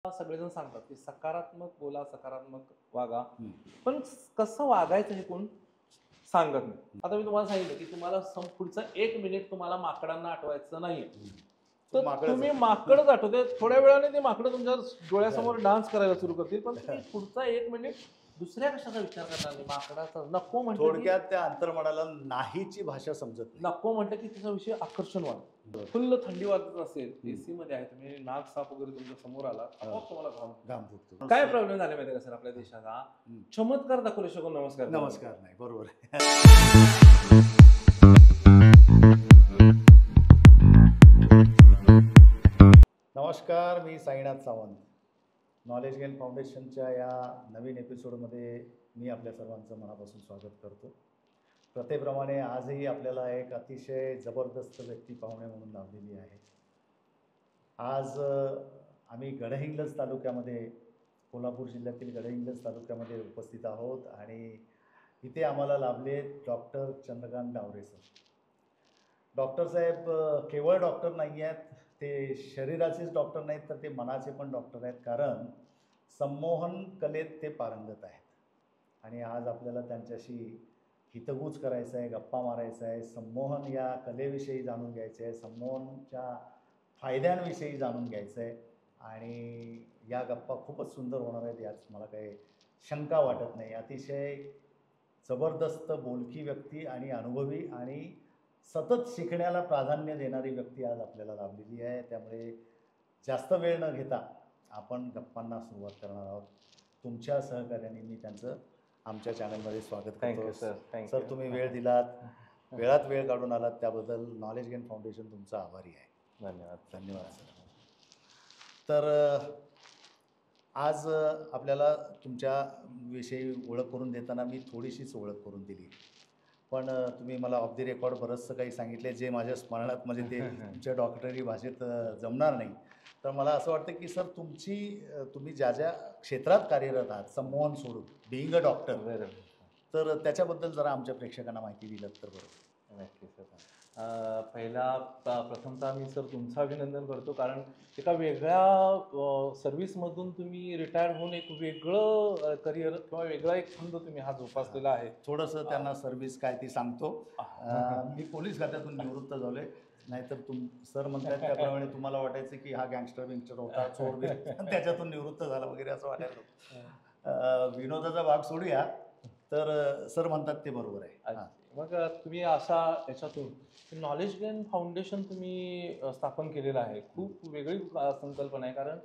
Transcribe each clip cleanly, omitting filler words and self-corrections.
सगळेजण सांगतात की सकारात्मक बोला, सकारात्मक वागा, पण कसं वागायचं हे कोण सांगत नाही. आता मी तुम्हाला सांगितलं की तुम्हाला पुढचा 1 मिनिट तुम्हाला माकडांना आठवायचं नाही, तर तुम्ही माकडच आठवते. थोड्या वेळाने ते माकडं तुमच्या डोळ्यासमोर डान्स करायला सुरू करतील, पण तुम्ही पुढचा 1 मिनिट दुसऱ्या कशाचा विचार करणार नाही. माकडाचा नको म्हटलं थोडक्यात त्या अंतर्मनाला नाहीची भाषा समजत नाही. नको म्हटलं की त्याच्याविषयी आकर्षण वाटतं. फुल्ल थंडी वाजत असेल, एसी मध्ये आहे, तुम्ही नाक साप वगैरे तुमच्या समोर आला, तुम्हाला घाम फुटतो. काय प्रॉब्लेम झाले माहिती का सर आपल्या देशाचा? चमत्कार दाखवले शकून नमस्कार नमस्कार नाही, बरोबर आहे. नमस्कार, मी साईनाथ सावंत. नॉलेज गेन फाउंडेशनच्या या नवीन एपिसोडमध्ये मी आपल्या सर्वांचं मनापासून स्वागत करतो. प्रथेप्रमाणे आजही आपल्याला एक अतिशय जबरदस्त व्यक्ती पाहुणे म्हणून लाभलेली आहे. आज आम्ही गडहिंग्लज तालुक्यामध्ये, कोल्हापूर जिल्ह्यातील गडहिंग्लज तालुक्यामध्ये उपस्थित आहोत आणि इथे आम्हाला लाभले doctor Chandrakant Daware sir. Doctor साहेब केवळ डॉक्टर नाही आहेत, ते शरीराचेच डॉक्टर नाहीत, तर ते मनाचे पण डॉक्टर आहेत. कारण संमोहन कलेत ते पारंगत आहेत आणि आज आपल्याला त्यांच्याशी हितगुज करायचं आहे, गप्पा मारायचं आहे, संमोहन या कलेविषयी जाणून घ्यायचं आहे, संमोहनच्या फायद्यांविषयी जाणून घ्यायचं आहे आणि या गप्पा खूपच सुंदर होणार आहेत, यात मला काही शंका वाटत नाही. अतिशय जबरदस्त बोलकी व्यक्ती आणि अनुभवी आणि सतत शिकण्याला प्राधान्य देणारी व्यक्ती आज आपल्याला लाभलेली आहे. त्यामुळे जास्त वेळ न घेता आपण गप्पांना सुरुवात करणार आहोत. तुमच्या सहकार्याने मी त्यांचं आमच्या चॅनलमध्ये स्वागत करतो. सर, तुम्ही वेळ दिलात, वेळात वेळ काढून आलात, त्याबद्दल नॉलेज गेन फाउंडेशन तुमचा आभारी आहे. धन्यवाद. धन्यवाद सर. तर आज आपल्याला तुमच्याविषयी ओळख करून देताना मी थोडीशीच ओळख करून दिली, पण तुम्ही मला ऑफ द रेकॉर्ड बरंचसं काही सांगितले जे माझ्या स्मरणात म्हणजे ते तुमच्या डॉक्टरी भाषेत जमणार नाही. तर मला असं वाटतं की सर तुम्ही ज्या ज्या क्षेत्रात कार्यरत आहात, संमोहन सोडून बिईंग अ डॉक्टर, तर त्याच्याबद्दल जरा आमच्या प्रेक्षकांना माहिती दिलं तर बरोबर. नक्की सर. प्रथमतः मी सर तुमचं अभिनंदन करतो, कारण एका वेगळ्या सर्व्हिसमधून तुम्ही रिटायर होऊन एक वेगळं करिअर किंवा वेगळा एक छंद तुम्ही हा जोपासलेला आहे. थोडंसं त्यांना सर्व्हिस काय ती सांगतो. मी पोलीस खात्यातून निवृत्त झालोय, नाहीतर सर म्हणतात त्याप्रमाणे तुम्हाला वाटायचं की हा गँगस्टर होता, चोर त्याच्यातून निवृत्त झाला वगैरे असं वाटायला. विनोदाचा भाग सोडूया, तर सर म्हणतात ते बरोबर आहे. मग तुम्ही अशा याच्यातून नॉलेज गेन फाउंडेशन तुम्ही स्थापन केलेलं आहे. खूप वेगळी संकल्पना आहे, कारण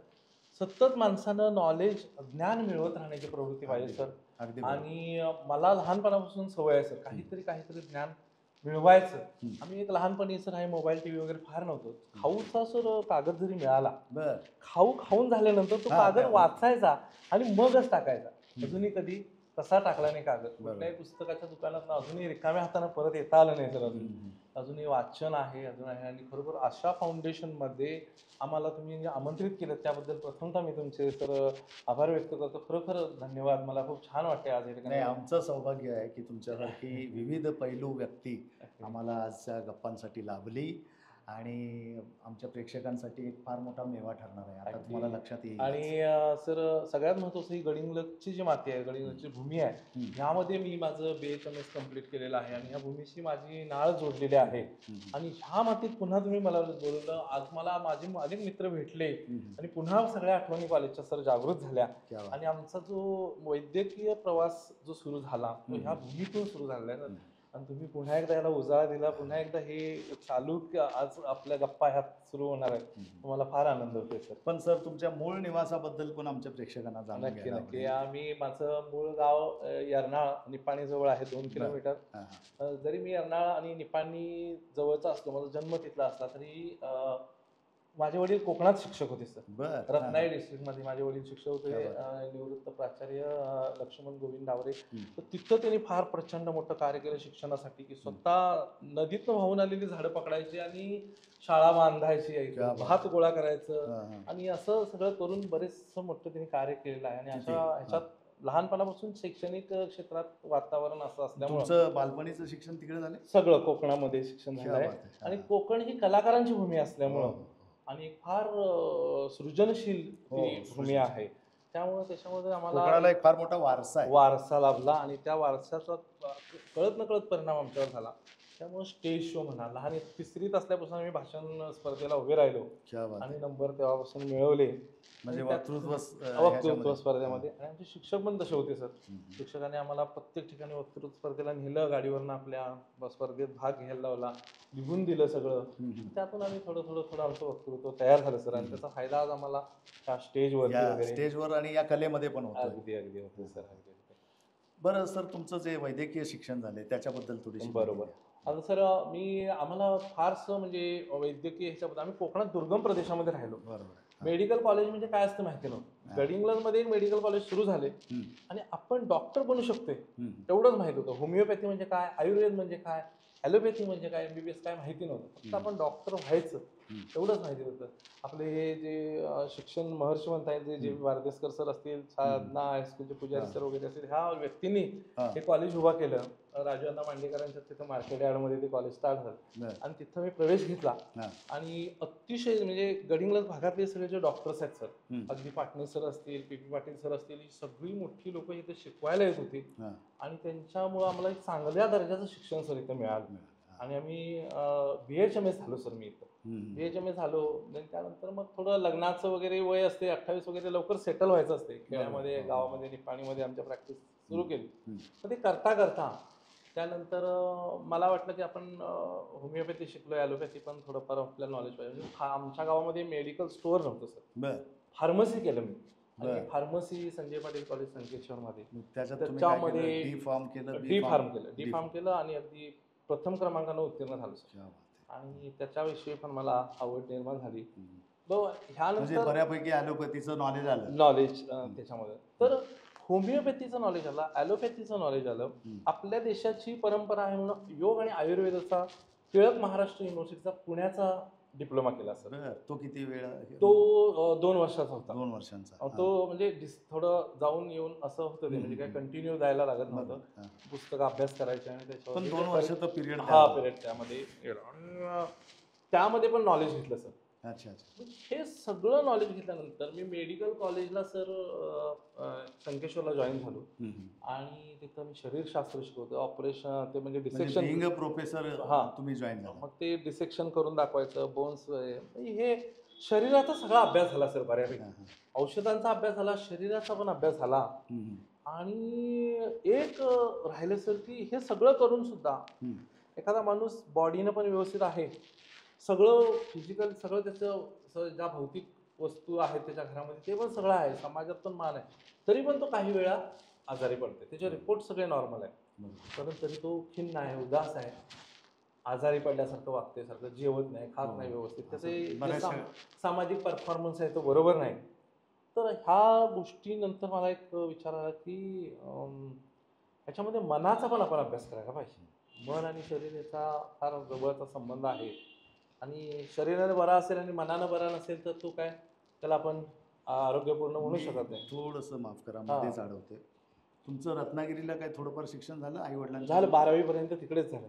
सतत माणसानं नॉलेज, ज्ञान मिळवत राहण्याची प्रवृत्ती पाहिजे सर. आणि मला लहानपणापासून सवय आहे सर, काहीतरी ज्ञान मिळवायचं. आम्ही एक लहानपणी सर हे मोबाईल टीव्ही वगैरे फार नव्हतं. खाऊचा सर कागद जरी मिळाला, खाऊन झाल्यानंतर तो कागद वाचायचा आणि मगच टाकायचा. अजूनही कधी तसा टाकला नाही कागद. कुठल्याही पुस्तकाच्या दुकानात अजूनही रिकाम्या हाताने परत येता आलं नाही सर. अजूनही वाचन आहे, अजून आहे. आणि खरोखर अशा फाउंडेशनमध्ये आम्हाला तुम्ही आमंत्रित केलं, त्याबद्दल प्रथमतः मी तुमचे सर आभार व्यक्त करतो. खरोखर धन्यवाद. मला खूप छान वाटते आज हे ठिकाणी. आमचं सौभाग्य आहे की तुमच्यासारखी विविध पैलू व्यक्ती आम्हाला आजच्या गप्पांसाठी लाभली आणि आमच्या प्रेक्षकांसाठी एक फार मोठा मेवा ठरणार आहे, आता तुम्हाला लक्षात येईल. आणि सर सगळ्यात महत्त्वाचं ही गडिंग्लजची जी माती आहे, गडिंग्लजची भूमी आहे, ह्यामध्ये मी माझं BHMS कंप्लीट केलेलं आहे आणि ह्या भूमीशी माझी नाळ जोडलेली आहे. आणि ह्या मातीत पुन्हा तुम्ही मला बोलवलं. आज मला माझे अनेक मित्र भेटले आणि पुन्हा सगळ्या आठवणी कॉलेजच्या सर जागृत झाल्या. आणि आमचा जो वैद्यकीय प्रवास जो सुरू झाला तो ह्या भूमीतून सुरू झालेला आहे. आणि तुम्ही पुन्हा एकदा याला उजाळा दिला, पुन्हा एकदा हे चालू आज आपल्या गप्पा ह्यात सुरू होणार आहेत. तुम्हाला फार आनंद होतोय सर. पण सर तुमच्या मूळ निवासाबद्दल पण आमच्या प्रेक्षकांना जाणून घ्यायला नक्की. माझं मूळ गाव यर्नाळ, निपाणी जवळ आहे, 2 किलोमीटर. जरी मी यर्नाळ आणि निपाणी जवळचा असलो, माझा जन्म तिथला असला, तरी माझे वडील कोकणात शिक्षक होते सर. रत्नागिरी डिस्ट्रिक्टमध्ये माझे वडील शिक्षक होते, निवृत्त प्राचार्य लक्ष्मण गोविंद डावरे. तर तिथं त्यांनी फार प्रचंड मोठं कार्य केलं शिक्षणासाठी, की स्वतः नदीतनं वाहून आलेली झाडं पकडायची आणि शाळा बांधायची, भात गोळा करायचं आणि असं सगळं करून बरेच मोठं त्यांनी कार्य केलेलं आहे. आणि अशा ह्याच्यात लहानपणापासून शैक्षणिक क्षेत्रात वातावरण असं असल्यामुळे बालपणीचं शिक्षण तिकडे झालं, सगळं कोकणामध्ये शिक्षण झालं आहे. आणि कोकण ही कलाकारांची भूमी असल्यामुळं आणि एक फार सृजनशील हो, ती भूमी सृजनशील. आहे. त्यामुळे त्याच्यामध्ये आम्हाला कोकणाला एक फार मोठा वारसा आहे. वारसा लाभला आणि त्या वारसाचा कळत नकळत परिणाम आमच्यावर झाला. त्यामुळे स्टेज शो म्हणा, लहान 3रीत असल्यापासून आम्ही भाषण स्पर्धेला उभे राहिलो क्या बात आणि आहे. नंबर तेव्हापासून मिळवले. म्हणजे आणि त्यात वक्तृत्व वक्तृत्व स्पर्धेमध्ये. आणि आमचे शिक्षक पण तसे होते सर. हम्म. शिक्षकांनी आम्हाला प्रत्येक ठिकाणी वक्तृत्व स्पर्धेला नेलं, गाडीवरनं आपल्या स्पर्धेत भाग घ्यायला लावला, लिहून दिलं सगळं. त्यातून आम्ही थोडं आमचं वक्तृत्व तयार झालं सर. आणि त्याचा फायदा आज आम्हाला त्या स्टेजवरती या वगैरे स्टेजवर आणि या कलेमध्ये पण होतो. अगदी होते सर. बरं सर, तुमचं जे वैद्यकीय शिक्षण झाले त्याच्याबद्दल थोडीशी बरोबर. आता सर आम्हाला फारसं म्हणजे वैद्यकीय ह्याच्याबद्दल आम्ही कोकणात दुर्गम प्रदेशामध्ये राहिलो. बरोबर. मेडिकल कॉलेज म्हणजे काय असतं माहिती नव्हतं. गडिंग्लजमध्ये एक मेडिकल कॉलेज सुरू झाले आणि आपण डॉक्टर बनू शकतोय एवढंच माहित होतं. होमिओपॅथी म्हणजे काय, आयुर्वेद म्हणजे काय, ॲलोपॅथी म्हणजे काय, MBBS काय माहिती नव्हतं. फक्त आपण डॉक्टर व्हायचं एवढंच माहिती होतं. आपले हे जे शिक्षण महर्षी म्हणता येईल, जे वारदेसकर सर असतील, साधना हायस्कूलचे पुजारी सर वगैरे असतील, ह्या व्यक्तींनी हे कॉलेज उभा केलं. राजू मांडेकरांच्या तिथं मार्केट यार्डमध्ये ते कॉलेज स्टार्ट झालं आणि तिथं मी प्रवेश घेतला. आणि अतिशय म्हणजे गडिंग्लज भागातले सगळे जे डॉक्टर्स आहेत सर, अगदी पाटणे सर असतील, PP पाटील सर असतील, ही सगळी मोठी लोक इथे शिकवायला येत होती. आणि त्यांच्यामुळं आम्हाला एक चांगल्या दर्जाचं शिक्षण सर इथं मिळालं. आणि आम्ही BHMS झालो सर. मी इथं BHMS झालो. त्यानंतर मग थोडं लग्नाचं वगैरे वय असते, 28 वगैरे, लवकर सेटल व्हायचं असते. खेड्यामध्ये, गावामध्ये, निपाणीमध्ये आमच्या प्रॅक्टिस सुरू केली. तर ते करता त्यानंतर मला वाटलं की आपण होमिओपॅथी शिकलो, ॲलोपॅथी पण थोडंफार आपल्याला नॉलेज पाहिजे. आमच्या गावामध्ये मेडिकल स्टोअर नव्हतं सर. फार्मसी केलं मी. आणि फार्मसी संजय पाटील कॉलेज संकेश्वरमध्ये. त्याच्यामध्ये डी फार्म केलं आणि अगदी प्रथम क्रमांकानं उत्तीर्ण झालो सर. आणि त्याच्याविषयी पण मला आवड निर्माण झाली. ह्यानंतर बऱ्यापैकी ॲलोपॅथीचं नॉलेज त्याच्यामध्ये. तर होमिओपॅथीचं नॉलेज आलं, ॲलोपॅथीचं नॉलेज आलं. आपल्या देशाची परंपरा आहे म्हणून योग आणि आयुर्वेदाचा टिळक महाराष्ट्र युनिव्हर्सिटीचा पुण्याचा डिप्लोमा केला सर. तो किती वेळ? तो 2 वर्षाचा होता. 2 वर्षांचा. तो म्हणजे थोडं जाऊन येऊन असं होतं ते. म्हणजे काय कंटिन्यू जायला लागत नव्हतं. पुस्तक अभ्यास करायचे आणि त्याच्यावर 2 वर्षाचा पिरियड. पिरियड त्यामध्ये त्यामध्ये पण नॉलेज घेतलं सर. अच्छा. हे सगळं नॉलेज घेतल्यानंतर मी मेडिकल कॉलेजला सर संकेश्वरला जॉईन झालो. आणि तिथं मी शरीरशास्त्र शिकवतो. ऑपरेशन ते म्हणजे डिसेक्शन प्रोफेसर तुम्ही जॉईन झाला. मग ते डिसेक्शन करून दाखवायचं, बोन्स, हे शरीराचा सगळा अभ्यास झाला सर बऱ्यापैकी. औषधांचा अभ्यास झाला, शरीराचा पण अभ्यास झाला. आणि एक राहिलं सर की हे सगळं करून सुद्धा एखादा माणूस बॉडीनं पण व्यवस्थित आहे, सगळं फिजिकल, सगळं त्याचं ज्या भौतिक वस्तू आहेत त्याच्या घरामध्ये ते पण सगळं आहे, समाजात पण मान आहे, तरी पण तो काही वेळा आजारी पडते. त्याचे रिपोर्ट सगळे नॉर्मल आहे, कारण तरी तो खिन्न आहे, उदास आहे, आजारी पडल्यासारखं वागते, सारखं जेवत नाही, खात नाही व्यवस्थित, त्याचे सामाजिक परफॉर्मन्स आहे तो बरोबर नाही. तर ह्या गोष्टीनंतर मला एक विचार आला की ह्याच्यामध्ये मनाचा पण आपण अभ्यास करायला पाहिजे. मन आणि शरीर याचा फार जवळचा संबंध आहे. आणि शरीराने बरा असेल आणि मनानं बरा नसेल तर तो काय त्याला आपण आरोग्यपूर्ण म्हणू शकत नाही. थोडंसं माफ करा, मध्येच अडवते. तुमचं रत्नागिरीला काय थोडंफार शिक्षण झालं आई वडिलांचं? झालं, 12वी पर्यंत तिकडेच झालं.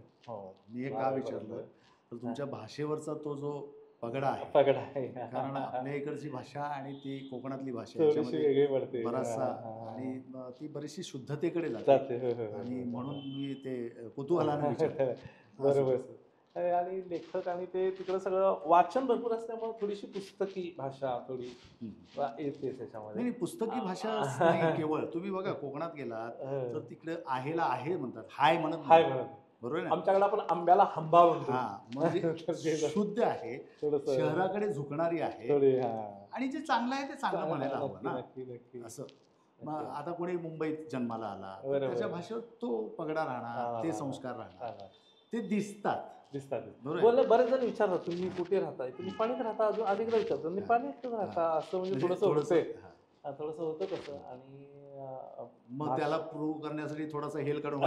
मी एक का विचारलं तर तुमच्या भाषेवरचा तो जो पगडा आहे, कारण आपल्या इकडची भाषा आणि ती कोकणातली भाषा याच्यामध्ये बराचसा आणि ती बरीचशी शुद्धतेकडे जाते. आणि म्हणून मी ते कुतूहलाने विचारलं. बरोबर. आणि लेखक आणि ते तिकडं सगळं वाचन भरपूर असल्यामुळे थोडीशी पुस्तकी भाषा थोडी येते त्याच्यामध्ये. नाही, पुस्तकी भाषा नाही केवळ. तुम्ही बघा कोकणात गेलात तर तिकडे आहेला आहे म्हणतात, हाय म्हणत. बरोबर आहे ना? आमच्याकडे आपण आंब्याला हंबा म्हणतो. म्हणजे शुद्ध आहे, शहराकडे झुकणारी आहे. आणि जे चांगलं आहे ते चांगलं म्हणायला हवं ना, असं. मग आता कोणी मुंबईत जन्माला आला त्याच्या भाषेवर तो पगडा राहणार, ते संस्कार राहणार, ते दिसतात. बरेच जण विचारतात तुम्ही कुठे राहताय, तुम्ही निपाणीत राहता, अजून अधिक विचारतात निपाणीत राहता, असं म्हणजे थोडंसं होतं कसं. आणि मग त्याला प्रूव्ह करण्यासाठी थोडासा हेल काढून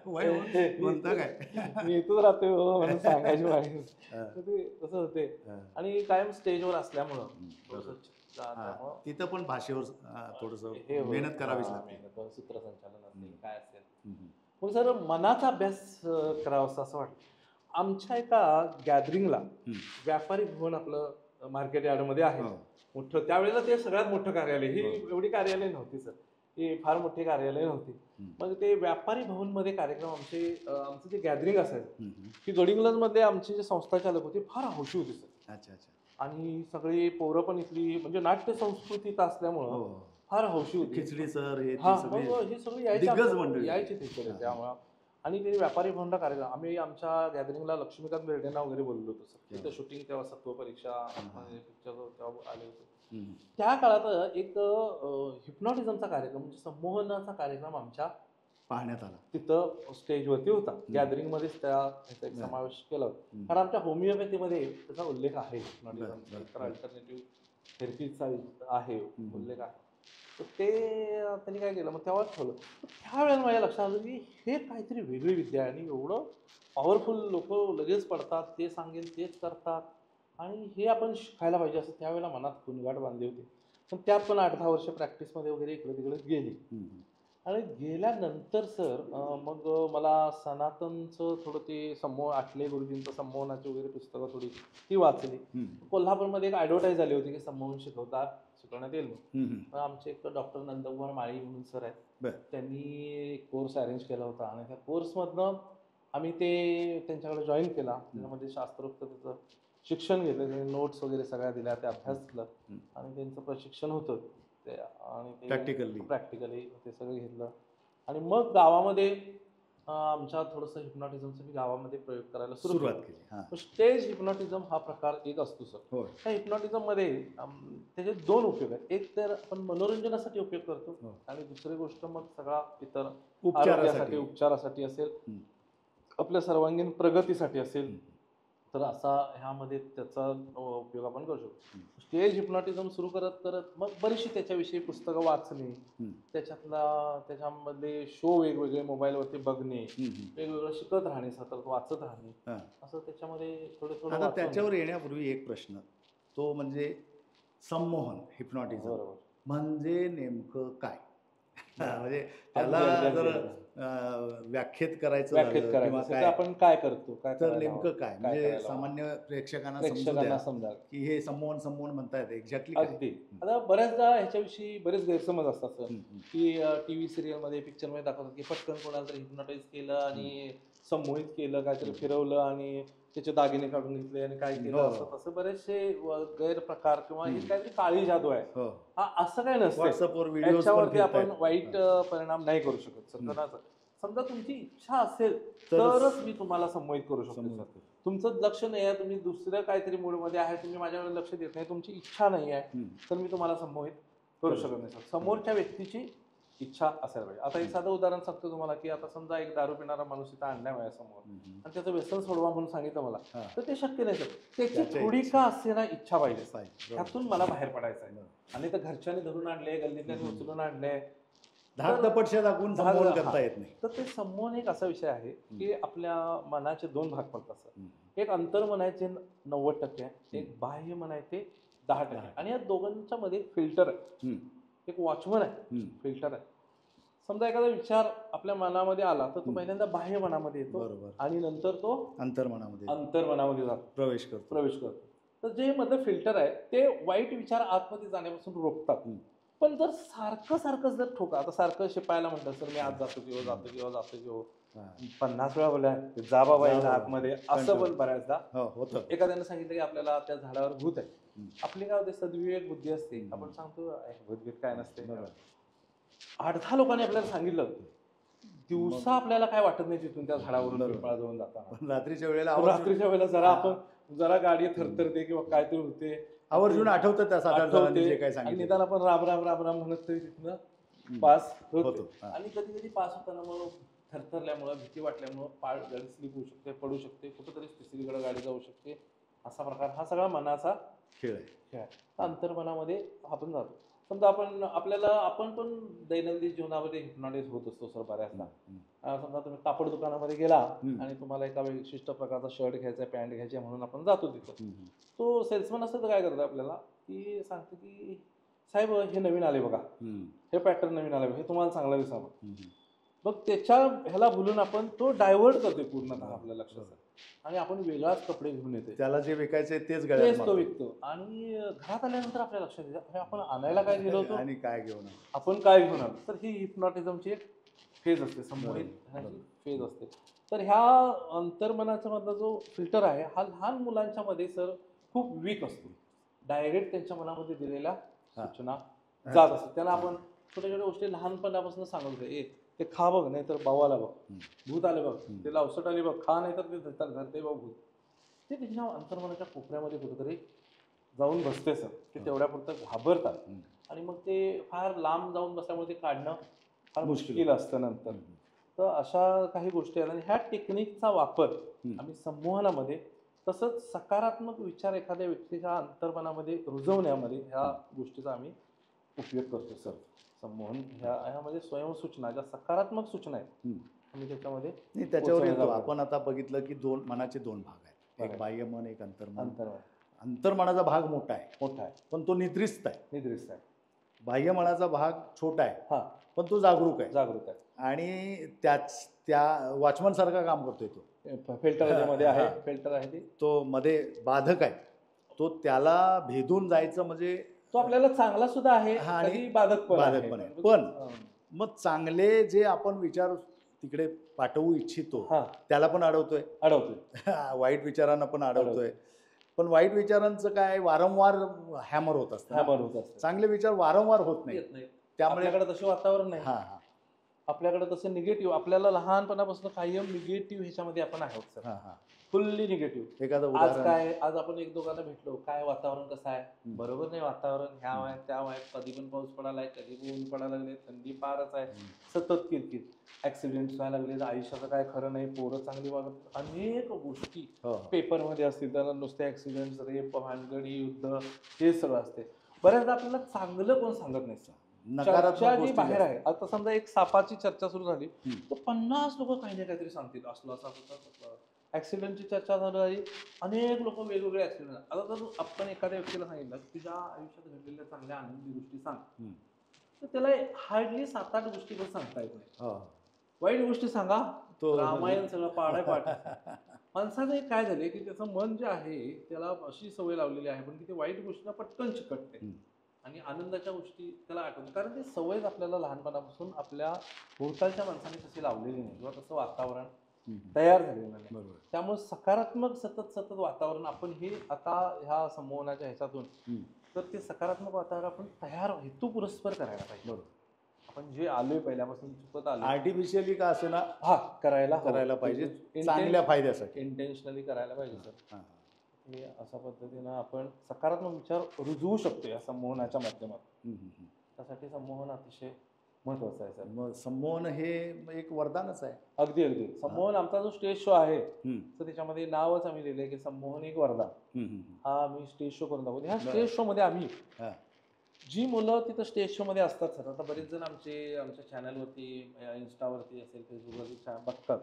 म्हणतं काय मी इथंच राहतोय म्हणून सांगायची माहिती तसं होते. आणि कायम स्टेजवर असल्यामुळं तिथं पण भाषेवर थोडंसं मेहनत करावीच लागते. सूत्रसंचालन असेल काय असेल. मग सर मनाचा अभ्यास करावा असं वाटतं. आमच्या एका गॅदरिंगला व्यापारी भवन आपलं मार्केट यार्डमध्ये आहे मोठं, त्यावेळेला ते सगळ्यात मोठं कार्यालय, ही एवढी कार्यालय नव्हती सर, ही फार मोठी कार्यालय नव्हती. मग ते व्यापारी भवन मध्ये कार्यक्रम आमचं जे गॅदरिंग असायचं, की गडिंग्लजमध्ये आमची जे संस्था चालक होती फार हौशी होती सर. अच्छा अच्छा. आणि सगळी पोरं पण इथली म्हणजे नाट्य संस्कृतीत असल्यामुळं फार हौशी होती. खिचडी सर हे सगळी यायची तिकडे त्यामुळं. आणि ते व्यापारी भवनला कार्यक्रम, आम्ही आमच्या गॅदरिंगला लक्ष्मीकांत बेर्डेंना वगैरे बोललो होतो सर. तिथं शूटिंग तेव्हा सत्व परीक्षा पिक्चर तेव्हा आले होते. त्या काळात एक हिप्नॉटिझमचा कार्यक्रम म्हणजे संमोहनाचा कार्यक्रम आमच्या पाहण्यात आला, तिथं स्टेजवरती होता. गॅदरिंग मध्येच त्याचा एक समावेश केला होता. कारण आमच्या होमिओपॅथीमध्ये त्याचा उल्लेख आहे, अल्टरनेटिव्ह थेरपीचा आहे उल्लेख आहे. तर ते त्यांनी काय केलं, मग तेव्हाच ठेवलं. त्यावेळेला माझ्या लक्षात आलं की हे काहीतरी वेगळी विद्या आहे आणि एवढं पॉवरफुल लोक लगेच पडतात, ते सांगेल तेच करतात आणि हे आपण शिकायला पाहिजे असं त्यावेळेला मनात खुणगाठ बांधली होती. पण त्यात पण 8-10 वर्ष प्रॅक्टिसमध्ये वगैरे इकडे तिकडे गेली. आणि गेल्यानंतर सर मग मला सनातनचं थोडं ते आठले गुरुजींचं संमोहनाची वगैरे पुस्तकं थोडी ती वाचली. कोल्हापूरमध्ये एक ॲडव्हर्टाईज आली होती की संमोहन शिकवण्यात येईल. मग आमचे एक डॉक्टर नंदकुमार माळी म्हणून सर आहेत, त्यांनी एक कोर्स अरेंज केला होता आणि त्या कोर्समधनं आम्ही ते त्यांच्याकडे जॉईन केला. त्याच्यामध्ये शास्त्रोक्त त्याचं शिक्षण घेतलं, त्यांनी नोट्स वगैरे सगळ्या दिल्या, ते अभ्यास केला आणि त्यांचं प्रशिक्षण होतं ते, आणि ते प्रॅक्टिकली ते सगळं घेतलं. आणि मग गावामध्ये आमच्या थोडंसं हिप्नॉटिझमचं मी गावामध्ये प्रयोग करायला सुरुवात केली. स्टेज हिप्नॉटिझम हा प्रकार एक असतो सर. त्या हिप्नॉटिझममध्ये त्याचे 2 उपयोग आहेत. एक तर आपण मनोरंजनासाठी उपयोग करतो आणि दुसरी गोष्ट मग सगळा इतर आरोग्यासाठी उपचारासाठी असेल, आपल्या सर्वांगीण प्रगतीसाठी असेल, तर असा ह्यामध्ये त्याचा उपयोग आपण करू शकतो. स्टेज हिप्नॉटिझम सुरू करत करत मग बरीचशी त्याच्याविषयी पुस्तकं वाचणे, त्याच्यामधले शो वेगवेगळे मोबाईलवरती बघणे, वेगवेगळं शिकत राहणे, सतत वाचत राहणे, असं त्याच्यामध्ये थोडं. आता त्याच्यावर येण्यापूर्वी एक प्रश्न, तो म्हणजे संमोहन हिप्नॉटिझम म्हणजे नेमकं काय? म्हणजे त्याला जर व्याख्यात करायचं आपण काय करतो, तर नेमकं काय म्हणजे सामान्य प्रेक्षकांना समजा की हे संमोहन म्हणतायत एक्झॅक्टली अगदी. आता बऱ्याचदा ह्याच्याविषयी बरेच गैरसमज असतात सर, की टीव्ही सिरियल मध्ये पिक्चर मध्ये दाखवतात की पटकन कोणाला तरी हिप्नोटाईज केलं आणि संमोहित केलं, काहीतरी फिरवलं आणि त्याचे दागिने काढून घेतले आणि काय केलं, असं तसं बरेचसे गैरप्रकार किंवा ही काहीतरी काळी जादू आहे, असं काय नसतं. याच्यावरती आपण वाईट परिणाम नाही करू शकत सर. समजा तुमची इच्छा असेल तरच मी तुम्हाला संमोहित करू शकतो. तुमचं लक्ष नाही आहे, तुम्ही दुसऱ्या काहीतरी मूडमध्ये आहे, तुम्ही माझ्याकडे लक्ष देत नाही, तुमची इच्छा नाही आहे, तर मी तुम्हाला संमोहित करू शकत नाही सर. समोरच्या व्यक्तीची इच्छा असायला पाहिजे. आता एक साधं उदाहरण सांगतो तुम्हाला, की आता समजा एक दारू पिणारा माणूस इथं आणलाय माझ्यासमोर आणि त्याचं व्यसन सोडवा म्हणून सांगितलं मला, तर ते शक्य नाही सर. त्याची थोडी का असे ना इच्छा पाहिजे, त्यातून मला बाहेर पडायचं आहे. आणि तर घरच्यांनी धरून आणले, गल्लीतल्याने उचलून आणले, दाखवून संमोहन करता येत नाही. तर ते संमोहन एक असा विषय आहे की आपल्या मनाचे 2 भाग पडतात सर. एक अंतर्मन आहे जे 90% आहे, एक बाह्य मन आहे ते 10%. आणि या दोघांच्या मध्ये फिल्टर आहे, एक वॉचमन आहे, फिल्टर आहे. समजा एखादा विचार आपल्या मनामध्ये आला तर तो पहिल्यांदा बाह्य मनामध्ये येतो आणि नंतर तो अंतर्मनामध्ये जातो, प्रवेश करतो. तर जे मधलं फिल्टर आहे ते वाईट विचार आतमध्ये जाण्यापासून रोखतात. पण जर सारखं जर ठोका, आता सारखं शिपायला म्हणतात सर मी आज जातो किंवा 50 वेळा बोला जा बाबा आतमध्ये, असं पण बऱ्याचदा होतं. एखाद्यानं सांगितलं की आपल्याला त्या झाडावर भूत आहे, आपली काय होते सद्विवेक बुद्धी असते, आपण सांगतो भूतगीत काय नसते. 8-10 लोकांनी आपल्याला सांगितलं, दिवसा आपल्याला काय वाटत नाही तिथून त्या झाडावरून पिंपळाजवळ जाताना, रात्रीच्या वेळेला जरा आपण गाडी थरथरते किंवा काहीतरी होते, आवर्जून आठवतं निदान आपण राम राम राम राम म्हणत तरी तिथनं पास होतो. आणि कधी कधी पास होताना मग थरथरल्यामुळं, भीती वाटल्यामुळं पाय गाडी स्लिप होऊ शकते, पडू शकते, कुठंतरी तिसरीकडे गाडी जाऊ शकते. असा प्रकार हा सगळा मनाचा खेळ आहे. अंतर्मनामध्ये आपण जातो. समजा आपण पण दैनंदिन जीवनामध्ये हिप्नॉटाईज होत असतो सर बऱ्याचदा. समजा तुम्ही कापड दुकानामध्ये गेला आणि तुम्हाला एका विशिष्ट प्रकारचा शर्ट घ्यायचा, पॅन्ट घ्यायची म्हणून आपण जातो तिथं. तो सेल्समन असतो तर काय करतो आपल्याला की सांगतो की साहेब हे नवीन आले बघा, हे पॅटर्न नवीन आले, हे तुम्हाला चांगला दिसावं. मग त्याच्या ह्याला भुलून आपण तो डायव्हर्ट करतोय पूर्णतः आपल्या लक्षात आणि आपण वेगळाच कपडे घेऊन येतोय, त्याला जे विकायचे तेच तेच गळ्यात तो मारतो. विकतो. आणि घरात आल्यानंतर आपल्या लक्षात येतं अरे आपण आणायला काय गेलो होतो, आणि काय घेऊन आलो. आपण काय घेऊन आलो. तर ही हिप्नॉटिझमची एक फेज असते, संमोहित बरोबर. फेज असते. तर ह्या अंतर्मनाचा मधला जो फिल्टर आहे हा लहान मुलांच्या मध्ये सर खूप वीक असतो. डायरेक्ट त्यांच्या मनामध्ये दिलेल्या सूचना जात असतात. त्यांना आपण छोट्या छोट्या गोष्टी लहानपणापासून सांगत होतो, ए ते खा बघ, नाही तर बावाला बघ, भूत आले बघ, ते लावसट आली बघ, खा नाही तर ते धरते बघ भूत. ते त्यांच्या अंतर्मनाच्या कोपऱ्यामध्ये कुठेतरी जाऊन बसते सर. ते तेवढ्यापुरतं घाबरतात आणि मग ते फार लांब जाऊन बसल्यामुळे ते काढणं फार मुश्किल असतं नंतर. तर अशा काही गोष्टी आहेत आणि ह्या टेक्निकचा वापर आम्ही संमोहनामध्ये तसंच सकारात्मक विचार एखाद्या व्यक्तीच्या अंतर्मनामध्ये रुजवण्यामध्ये ह्या गोष्टीचा आम्ही उपयोग करतो सर. संमोहन ह्यामध्ये स्वयंसूचना ज्या सकारात्मक सूचना आहेत आम्ही त्याच्यामध्ये नाही, त्याच्यावर येतो. आपण आता बघितलं की मनाचे दोन भाग आहेत, एक बरोबर. बाह्य मन, एक अंतर्मन. अंतर्मन अंतर्मनाचा भाग मोठा आहे, मोठा आहे, पण तो निद्रिस्त आहे. निद्रिस्त आहे. बाह्य मनाचा भाग छोटा आहे, हा, पण तो जागरूक आहे. जागरूक आहे. आणि त्या वॉचमन सारखा काम करतोय तो. फिल्टर मध्ये आहे, हा. फिल्टर आहे ती. तो मध्ये बाधक आहे, तो त्याला भेदून जायचं म्हणजे तो आपल्याला चांगला सुद्धा आहे, हा, आणि कधी बाधक पण आहे. पण मग चांगले जे आपण विचार तिकडे पाठवू इच्छितो हा, त्याला पण अडवतोय, वाईट विचारांना पण अडवतोय. पण वाईट विचारांचं काय वारंवार हॅमर होत असतं, हॅमर होत असतं. चांगले विचार वारंवार होत नाही. त्यामुळे आपल्याकडे तसे वातावरण नाही. हा आपल्याकडे तसं निगेटिव्ह, आपल्याला लहानपणापासून कायम निगेटिव्ह ह्याच्यामध्ये आपण आहोत सर. हा हा फुल्ली निगेटिव्ह. एखादं आज उदाहरण. काय, आज आपण एक दोघांना भेटलो, काय वातावरण कसं आहे, बरोबर नाही वातावरण, ह्या वयात त्या वयात कधी पण पाऊस पडायलाय, कधी पण ऊन पडायला लागले, थंडी फारच आहे, सतत किरकिर, ऍक्सिडेंट व्हायला लागले, आयुष्याचं काय खरं नाही, पोरं चांगली वागत, अनेक गोष्टी पेपरमध्ये असतील. त्याला नुसते ऍक्सिडेंट, रेप, भानगडी, युद्ध, हे सगळं असते. बऱ्याचदा आपल्याला चांगलं कोण सांगत नाही सर. चर्चा जी बाहेर आहे, आता समजा एक सापाची चर्चा सुरू झाली तर 50 लोक काही ना काहीतरी सांगतील, असलं असं होतं. ऍक्सिडेंटची चर्चा झाली, अनेक लोक वेगवेगळे ऍक्सिडेंट. आता जर आपण एखाद्या व्यक्तीला सांगितलं तुझ्या आयुष्यात घडलेल्या चांगल्या आनंदी गोष्टी सांग, तर त्याला हार्डली 7-8 गोष्टी पण सांगता येत नाही. वाईट गोष्टी सांगा, रामायण सगळं पाढाय पाठ. माणसाचं एक काय झाले की त्याचं मन जे आहे त्याला अशी सवय लावलेली आहे पण की ते वाईट गोष्टीला पटकन चिकटते आणि आनंदाच्या गोष्टी त्याला आठवतात. कारण ती सवयच आपल्याला लहानपणापासून आपल्या भोवतालच्या माणसाने तशी लावलेली नाही किंवा तसं वातावरण तयार झालेलं नाही. त्यामुळे सकारात्मक सतत वातावरण आपण हे आता ह्या संमोहनाच्या ह्याच्यातून तर ते सकारात्मक वातावरण आपण तयार हेतू पुरस्पर करायला पाहिजे. आपण जे आलोय पहिल्यापासून चुकत आलो, आर्टिफिशियली का असे ना करायला पाहिजे, चांगल्या फायद्यासाठी इंटेन्शनली करायला पाहिजे सर. हे अशा पद्धतीनं आपण सकारात्मक विचार रुजवू शकतो या संमोहनाच्या माध्यमातून. त्यासाठी संमोहन अतिशय महत्वाचं आहे सर. मग संमोहन हे एक वरदानच आहे. अगदी अगदी. संमोहन आमचा जो स्टेज शो आहे तर त्याच्यामध्ये नावच आम्ही लिहिलंय की संमोहन एक वरदान. हा आम्ही स्टेज शो करून दाखवतो. ह्या स्टेज शो मध्ये आम्ही जी मुलं तिथं स्टेज शो मध्ये असतात सर, आता बरेच जण आमच्या चॅनलवरती, इन्स्टावरती असेल, फेसबुकवरती बघतात,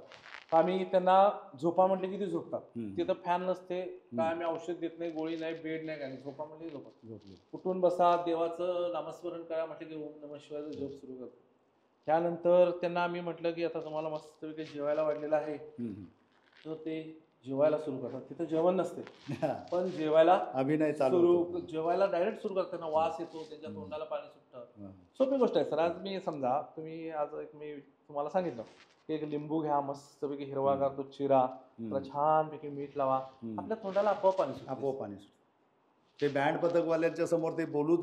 आम्ही त्यांना झोपा म्हटले की ते झोपतात. तिथं फॅन नसते, काय आम्ही औषध देत नाही, गोळी नाही, बेड नाही, काय झोपा म्हटले झोपत. उठून बसा, देवाचं नामस्मरण करा म्हटलं की ओम नमः शिवाय झोप सुरू करतो. त्यानंतर त्यांना आम्ही म्हटलं की आता तुम्हाला मस्तपैकी जेवायला वाढलेलं आहे तर ते जेवायला सुरू करतात. तिथं जेवण नसते पण जेवायला अभिनय सुरू, जेवायला डायरेक्ट सुरू करतात. त्यांना वास येतो, त्यांच्या तोंडाला पाणी सुटतं. सोपी गोष्ट आहे सर. आज मी समजा तुम्ही आज मी तुम्हाला सांगितलं की एक लिंबू घ्या, मस्तपैकी हिरवागार तो चिरा, त्याला छानपैकी मीठ लावा, आपल्या तोंडाला आपोआप पाणी सुटतं. आपोआप पाणी सुटतं. ते बँड पथकवाल्यांच्या समोर ते बोलूच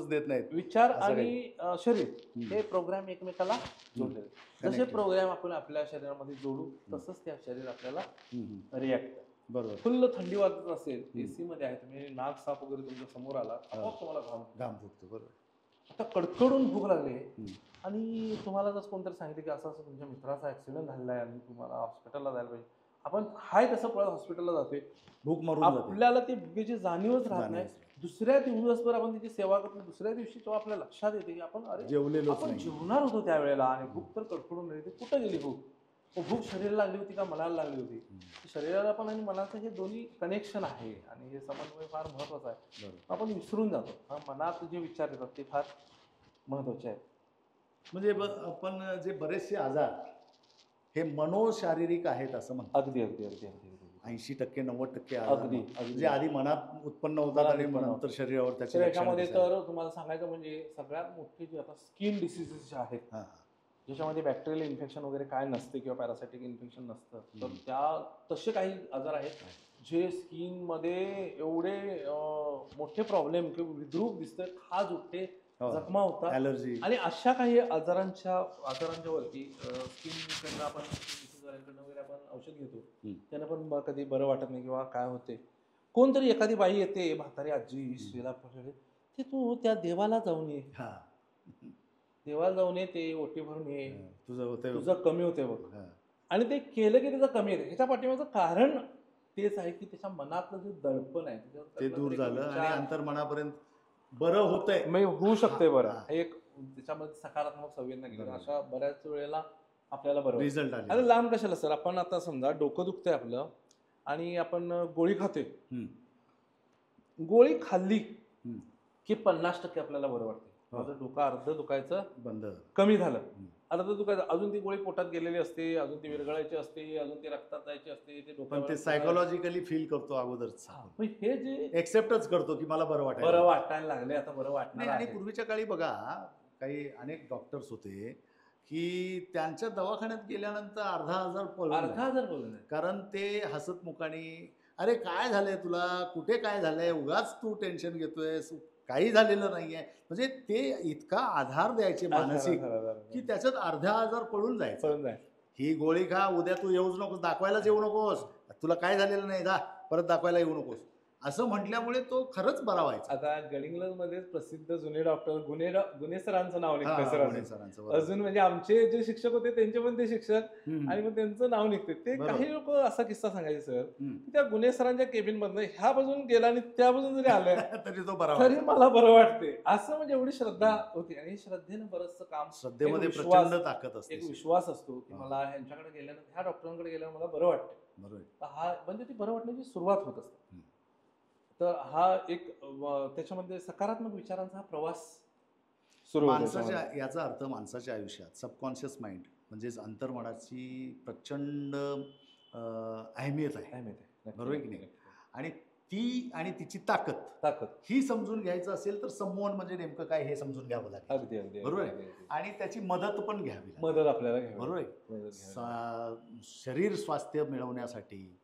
देत नाहीत. विचार आणि शरीर हे प्रोग्राम एकमेकाला जोडलेले. जसे प्रोग्राम आपण आपल्या शरीरामध्ये जोडू तसंच त्या शरीर आपल्याला रिॲक्ट. बरोबर. फुल्ल थंडी वाजत असेल, एसी मध्ये आहे, तुम्ही नाक साफ वगैरे तुमच्या समोर आला, आपोआप तुम्हाला घाम फुटतो. बरोबर. आता कडकडून भूक लागली आणि तुम्हाला जर कोणतरी सांगितलं की असं असं तुमच्या मित्राचा ऍक्सिडेंट झालेला आहे आणि तुम्हाला हॉस्पिटलला जायला पाहिजे, आपण हाय तसं पळत हॉस्पिटलला जातोय, भूक मारून आपल्याला ती भुकेची जाणीवच राहत नाही. दुसऱ्या दिवसभर आपण तिची सेवा करतो, दुसऱ्या दिवशी तो आपल्या लक्षात येते की आपण आपण जेवणार होतो त्यावेळेला आणि भूक तर कडकडून राहिली. कुठं गेली भूक? भूक शरीराला लागली होती का मनाला लागली होती? शरीराला पण आणि मनाचं हे दोन्ही कनेक्शन आहे आणि हे समन्वय फार महत्वाचा आहे. आपण विसरून जातो. मनात जे विचार येतात ते फार महत्वाचे आहेत. म्हणजे आपण जे बरेचसे आजार हे मनोशारीरिक आहेत असं म्हणतो. अगदी अगदी अगदी अगदी 80% 90% आजार अगदी, म्हणजे आधी मनात उत्पन्न होतात मनात आणि उत्पन्न नंतर शरीरावर त्याचे तर लक्षणं याच्यामध्ये दिसायला. तर तुम्हाला सांगायचं म्हणजे सगळ्यात मोठी जी आता स्किन डिसीजेस जे आहेत हां, ज्याच्यामध्ये बॅक्टेरियल इन्फेक्शन वगैरे काय नसते किंवा पॅरासायटिक इन्फेक्शन नसतं तर हम्म. तसे काही आजार आहेत जे स्किनमध्ये एवढे मोठे प्रॉब्लेम किंवा विद्रूप दिसतं, खाज उठते, हो. जखमा होतात ॲलर्जी. आणि अशा काही आजारांच्या वरती स्किनकडनं आपण डिसीजवाल्यांकडनं वगैरे आपण औषध घेतो त्यानं पण कधी बरं वाटत नाही किंवा काय होते. कोणतरी एखादी बाई येते म्हातारी आजी स्त्रीला ते तू त्या देवाला जाऊन ये, हां, देवाला जाऊन ये, ते ओटी भरून ये, तुझं होतंय. तुझं कमी होते बघ. हां. आणि ते केलं की त्याचं कमी येते. ह्याच्या पाठीमागचं कारण तेच आहे की त्याच्या मनातलं जे दडपण आहे ते दूर झालं आणि अंतर्मनापर्यंत बरं होतंय. होऊ शकते बरं. हां. एक त्याच्यामध्ये सकारात्मक संवेदना केली अशा बऱ्याच वेळेला आपल्याला बरं रिझल्ट आले. आणि लांब कशाला सर, आपण आता समजा डोकं दुखतंय आपलं आणि आपण गोळी खातोय, गोळी खाल्ली की 50% आपल्याला बरं वाटतं. माझं डोकं अर्ध दुखायचं बंद कमी झालं, अर्ध दुखायचं, अजून ती गोळी पोटात गेलेली असते, अजून ती विरघळायची असते, अजून ती रक्तात जायची असते, ते पण डोक्यावर ते सायकोलॉजिकली फील करतो अगोदरच. हे जे एक्सेप्टच करतो की मला बरं वाटायला लागले, आता बरं वाटणार आणि आहे. पूर्वीच्या काळी बघा काही अनेक डॉक्टर्स होते की त्यांच्या दवाखान्यात गेल्यानंतर अर्धा हजार बोलून कारण ते हसत मुखाने अरे काय झालंय तुला, कुठे काय झालंय, उगाच तू टेन्शन घेतोयस, काही झालेलं नाहीये. म्हणजे ते इतका आधार द्यायचे मानसिक की त्याच्यात अर्धा हजार पळून जायचं. ही गोळी खा, उद्या तू येऊच नकोस, दाखवायलाच येऊ नकोस, तुला काय झालेलं नाही, जा परत दाखवायला येऊ नकोस, असं म्हटल्यामुळे तो खरंच बरा व्हायचा. आता गडिंग्लजमध्ये प्रसिद्ध जुने डॉक्टर गुन्हे सरांचं नाव निघतं सरांचं अजून, म्हणजे आमचे जे शिक्षक होते त्यांचे पण ते शिक्षक आणि मग त्यांचं नाव निघते. ते काही लोक असा किस्सा सांगायचे सर की त्या गुन्हे सरांच्या केबिन मधनं ह्या बाजून गेला आणि त्या बाजून जरी आलं तरी तो बरा तरी मला बरं वाटते, असं म्हणजे एवढी श्रद्धा होती. आणि श्रद्धेनं बरंचसं काम, श्रद्धेमध्ये प्रचंड ताकद असते, एक विश्वास असतो की मला ह्यांच्याकडे गेल्यानंतर, ह्या डॉक्टरांकडे गेल्यावर मला बरं वाटतं. बरोबर. हा म्हणजे ती बरं वाटण्याची सुरुवात होत असते. तर हा एक त्याच्यामध्ये सकारात्मक विचारांचा हा प्रवास सुरू माणसाच्या, याचा अर्थ माणसाच्या आयुष्यात सबकॉन्शियस माइंड म्हणजेच अंतर्मनाची प्रचंड अहमियत आहे. बरोबर आहे की नाही? आणि ती आणि तिची ताकद ही समजून घ्यायचं असेल तर सम्मोहन म्हणजे नेमकं काय हे समजून घ्यावं लागेल. अगदी अगदी बरोबर आहे. आणि त्याची मदत पण घ्यावी, मदत आपल्याला घ्यावी. बरोबर आहे. शरीर स्वास्थ्य मिळवण्यासाठी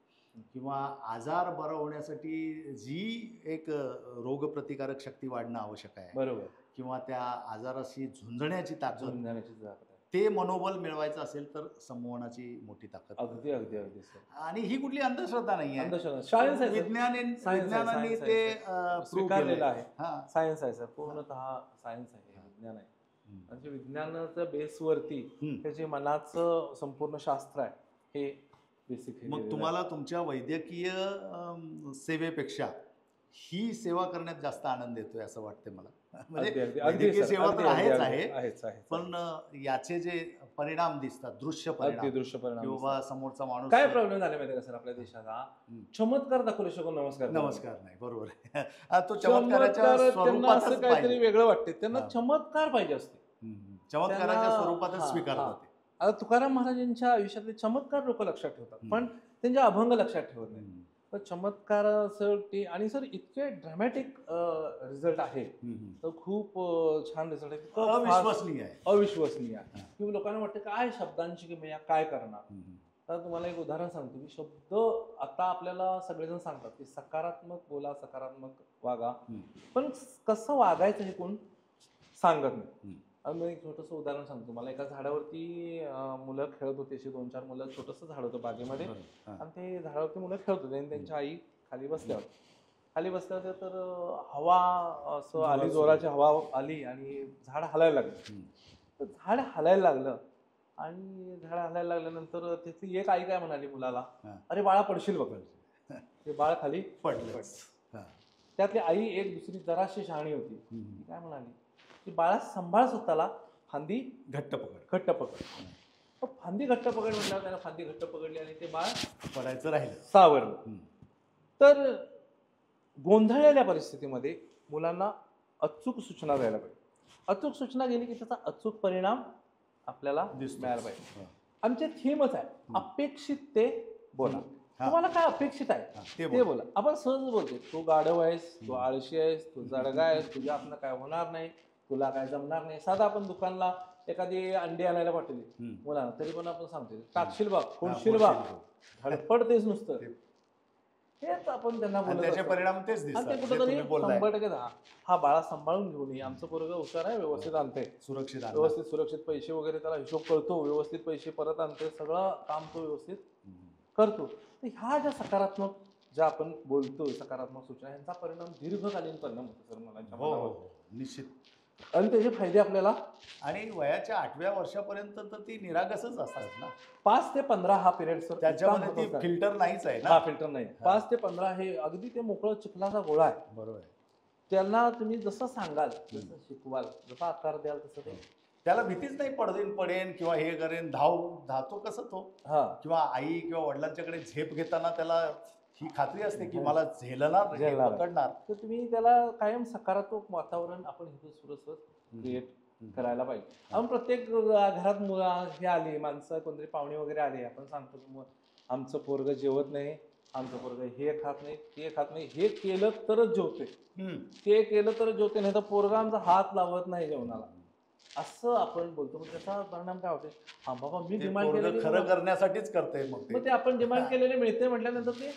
किंवा आजार बरं होण्यासाठी जी एक रोगप्रतिकारक शक्ती वाढणं आवश्यक आहे, बरोबर, किंवा त्या आजाराशी झुंजण्याची ताकद, ताकद, ते मनोबल मिळवायचं असेल तर सम्मोहनाची मोठी ताकद. अगदी अगदी अगदी सर. आणि ही कुठली अंधश्रद्धा नाही आहे, विज्ञानाने ते स्वीकारलेलं आहे. सायन्स आहे सर, पूर्णतः सायन्स आहे, विज्ञान आहे. म्हणजे विज्ञानाच्या बेसवरती हे जे मनाचं संपूर्ण शास्त्र आहे हे बेसिक. मग तुम्हाला तुमच्या वैद्यकीय सेवेपेक्षा ही सेवा करण्यात जास्त आनंद येतोय असं वाटतं मला. म्हणजे वैद्यकीय सेवा तर आहेच, पण याचे जे परिणाम दिसतात, दृश्य परिणाम, किंवा समोरचा माणूस काय प्रॉब्लेम झाले माहिती का सर आपल्या देशाला, चमत्कार दाखवू शकतो, नमस्कार नाही, बरोबर आहे. तो चमत्काराच्या स्वरूपात काहीतरी वेगळं वाटते, त्यांना चमत्कार पाहिजे असते, चमत्काराच्या स्वरूपातच स्वीकारतात. आता तुकाराम महाराजांच्या आयुष्यातले चमत्कार लोक लक्षात ठेवतात, पण त्यांच्या अभंग लक्षात ठेवत नाही. तर चमत्कार सर ते, आणि सर इतके ड्रॅमॅटिक रिझल्ट आहे, तर खूप छान रिझल्ट आहे, अविश्वसनीय आहे की लोकांना वाटतं काय शब्दांची किंमत, काय करणार. तर तुम्हाला एक उदाहरण सांगतो की शब्द आता आपल्याला सगळेजण सांगतात की सकारात्मक बोला, सकारात्मक वागा, पण कसं वागायचं हे कोण सांगत नाही. मी एक छोटंसं उदाहरण सांगतो. मला एका झाडावरती मुलं खेळत होती, अशी 2-4 मुलं, छोटंसं झाड होतं बागेमध्ये, आणि ते झाडावरती मुलं खेळत होते आणि त्यांच्या आई खाली बसल्या होत्या. तर हवा असं आली, जोराची हवा आली आणि झाड हलायला लागलं. तर झाड हलायला लागलं आणि झाड हलायला लागल्यानंतर त्याची एक आई काय म्हणाली मुलाला, अरे बाळा पडशील बघ. ते बाळ खाली पडलं. त्यातली आई एक दुसरी जराशी शहाणी होती, ती काय म्हणाली की बाळा सांभाळ स्वतःला, फांदी घट्ट पकड. फांदी घट्ट पकड म्हटल्यावर त्याला फांदी घट्ट पकडली आणि ते बाळ पडायचं राहिलं, सावरलं. तर गोंधळलेल्या परिस्थितीमध्ये मुलांना अचूक सूचना द्यायला पाहिजे. अचूक सूचना गेली की त्याचा अचूक परिणाम आपल्याला दिसतो. मिळायला पाहिजे. हा. आमचे थीमच आहे अपेक्षित ते बोला. हा. तुम्हाला काय अपेक्षित आहे हा, ते बोला. आपण सहज बोलतो, तू गाढव आहेस, तू आळशी आहेस, तू जडगा आहेस, तुझ्या आपलं काय होणार नाही, तुला काय जमणार नाही. साधा आपण दुकानला एखादी अंडी आणायला पाठवली मुलांना, तरी पण आपण सांगतो टाकशील बाग, फोडशील बाग, धडपड तेच नुसतं. हेच आपण त्यांना आणि बोलत त्याचे असतो. परिणाम तेच आणि दिसतात ते जे कुठेतरी तुम्ही बोललाय. 100% हा बाळा सांभाळून घेऊन ये, आमचं पोरगं हुशार आहे, व्यवस्थित आणते, सुरक्षित आणणार. व्यवस्थित सुरक्षित पैसे वगैरे त्याला हिशोब कळतो, व्यवस्थित पैसे परत आणते, सगळं काम तो व्यवस्थित करतो. तर ह्या ज्या सकारात्मक ज्या आपण बोलतो सकारात्मक सूचना, यांचा परिणाम दीर्घकालीन परिणाम होतो सर मुलांच्या हो मनावर. हो, निश्चित. आणि त्याचे फायदे आपल्याला आणि वयाच्या 8व्या वर्षापर्यंत तर ती निरागसच असतात ना. 5 ते 15 हा पिरियड सर त्याच्यामध्ये ती फिल्टर नाहीच आहे हा ना. फिल्टर नाही. 5 ते 15 हे अगदी ते मोकळं चिखलाचा गोळा आहे. बरोबर आहे. त्यांना तुम्ही जसं सांगाल, जसं शिकवाल, जसा आकार द्याल तसं ते. त्याला भीतीच नाही पडेन किंवा हे करेन, धावतो कसं तो, हा किंवा आई किंवा वडिलांच्याकडे झेप घेताना त्याला ही खात्री असते की मला झेलणार, झेलणार. पकडणार. तर तुम्ही त्याला कायम सकारात्मक वातावरण आपण इथं सुरसत क्रिएट करायला पाहिजे. आपण प्रत्येक घरात हे आली माणसं, कोणतरी पाहुणे वगैरे आले, आपण सांगतो की मग आमचं पोरगं जेवत नाही, आमचं पोरगं हे खात नाही, ते खात नाही, हे केलं तरच जेवते, ते केलं तरच जेवते, नाही तर पोरगा आमचा हात लावत नाही जेवणाला, असं आपण बोलतो. मग त्याचा परिणाम काय होते, हा बाबा मी ते डिमांड पोरगं केलेली खरं करण्यासाठीच करते मग ते आपण डिमांड केलेले मिळते म्हटल्यानंतर ते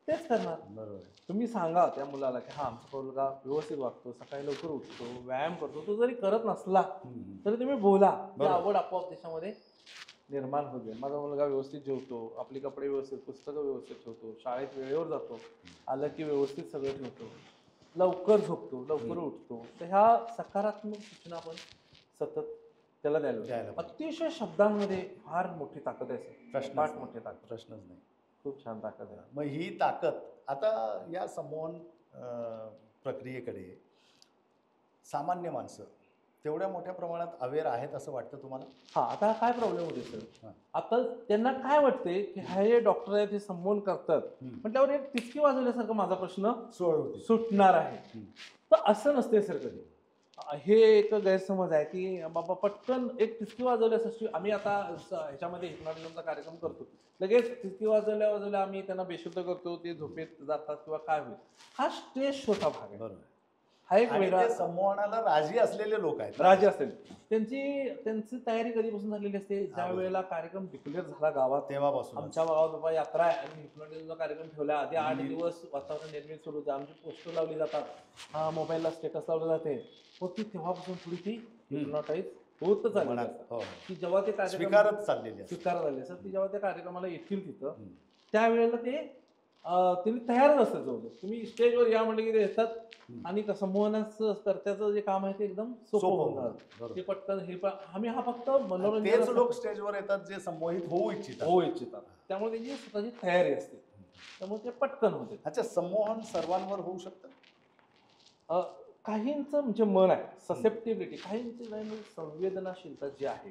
तेच करणार. बरोबर आहे. तुम्ही सांगा त्या मुलाला की हा आमचा पोरगा व्यवस्थित वागतो, सकाळी लवकर उठतो, व्यायाम करतो. तो जरी करत नसला तरी तुम्ही बोला, ती आवड आपोआप त्याच्यामध्ये निर्माण होते. माझा मुलगा व्यवस्थित जेवतो, आपले कपडे व्यवस्थित, पुस्तकं व्यवस्थित ठेवतो, शाळेत वेळेवर जातो, आलं की व्यवस्थित सगळं ठेवतो, लवकर झोपतो, लवकर उठतो. तर ह्या सकारात्मक सूचना आपण सतत त्याला द्यायला द्यायला पाहिजे. अतिशय शब्दांमध्ये फार मोठी ताकद आहे सर, फार मोठी ताकद, प्रश्नच नाही. खूप छान ताकद आहे. मग ही ताकद आता या संमोहन प्रक्रियेकडे सामान्य माणसं तेवढ्या मोठ्या प्रमाणात अवेअर आहेत असं वाटतं तुम्हाला? हा, आता काय प्रॉब्लेम होते सर, आता त्यांना काय वाटते की हे डॉक्टर आहेत, हे संमोहन करतात म्हटल्यावर एक तिचकी वाजवल्यासारखं माझा प्रश्न सुटणार आहे. तर असं नसते सर कधी. हे एक गैरसमज आहे की बाबा पटकन एक तिचकी वाजवल्यासाठी आम्ही आता ह्याच्यामध्ये हिप्नॉटिझमचा कार्यक्रम करतो, लगेच तिचकी वाजवल्या आम्ही त्यांना बेशुद्ध करतो, ते झोपेत जातात किंवा काय होईल. हा स्टेज छोटा भाग आहे. बरोबर. हा एक आणि वेगळा ते संमोहनाला राजी असलेले लोक आहेत. राजी असतील, त्यांची तयारी कधीपासून झालेली असते, ज्या वेळेला कार्यक्रम डिक्लेअर झाला गावात, तेव्हापासून आमच्या गावात बाबा यात्रा आहे आणि हिप्नॉटिझमचा कार्यक्रम ठेवला, आधी 8 दिवस वातावरण निर्मित सुरू होतं, आमची पोस्टर लावली जातात, हा मोबाईलला स्टेटस लावलं जाते. मग ती तेव्हापासून थोडी ती हिप्नॉटाईज होत चालली असतात की जेव्हा ते कार्यक्रम स्वीकारत चाललेले स्वीकार झाले असतात, ती जेव्हा त्या कार्यक्रमाला येतील तिथं त्यावेळेला ते तुम्ही तयारच असतात. जवळ तुम्ही स्टेजवर या म्हटलं की ते येतात आणि संमोहनाचं कर्त्याचं जे काम आहे ते एकदम सोपं होऊन जातं. ते पटकन हे आम्ही हा फक्त मनोरंजन, तेच लोक स्टेजवर येतात जे संमोहित होऊ इच्छितात, त्यामुळे त्यांची स्वतःची तयारी असते, त्यामुळे ते पटकन होते. अच्छा, संमोहन सर्वांवर होऊ शकतं? काहींचं म्हणजे मन आहे ससेप्टिबिलिटी, काहींची संवेदनाशीलता जी आहे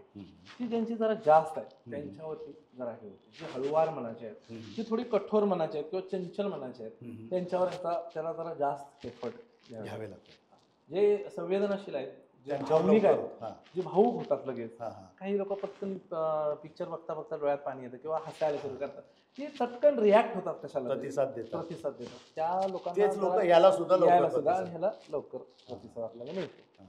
ती ज्यांची जरा जास्त आहे त्यांच्यावरती जरा हे होते. जे हळुवार मनाचे आहेत, जी थोडी कठोर मनाचे आहेत किंवा चंचल मनाचे आहेत, त्यांच्यावर त्याला जरा जास्त एफर्ट घ्यावे लागतात. जे संवेदनशील आहेत, जे भावनिक आहेत, जे भावूक होतात लगेच, काही लोक पटकन पिक्चर बघता बघता डोळ्यात पाणी येतं किंवा हसायला सुरू करतात, ते पटकन रिॲक्ट होतात, कशाला प्रतिसाद देतात. त्या लोकांना तेच लोक याला सुद्धा ह्याला लवकर प्रतिसाद आपल्याला मिळतो.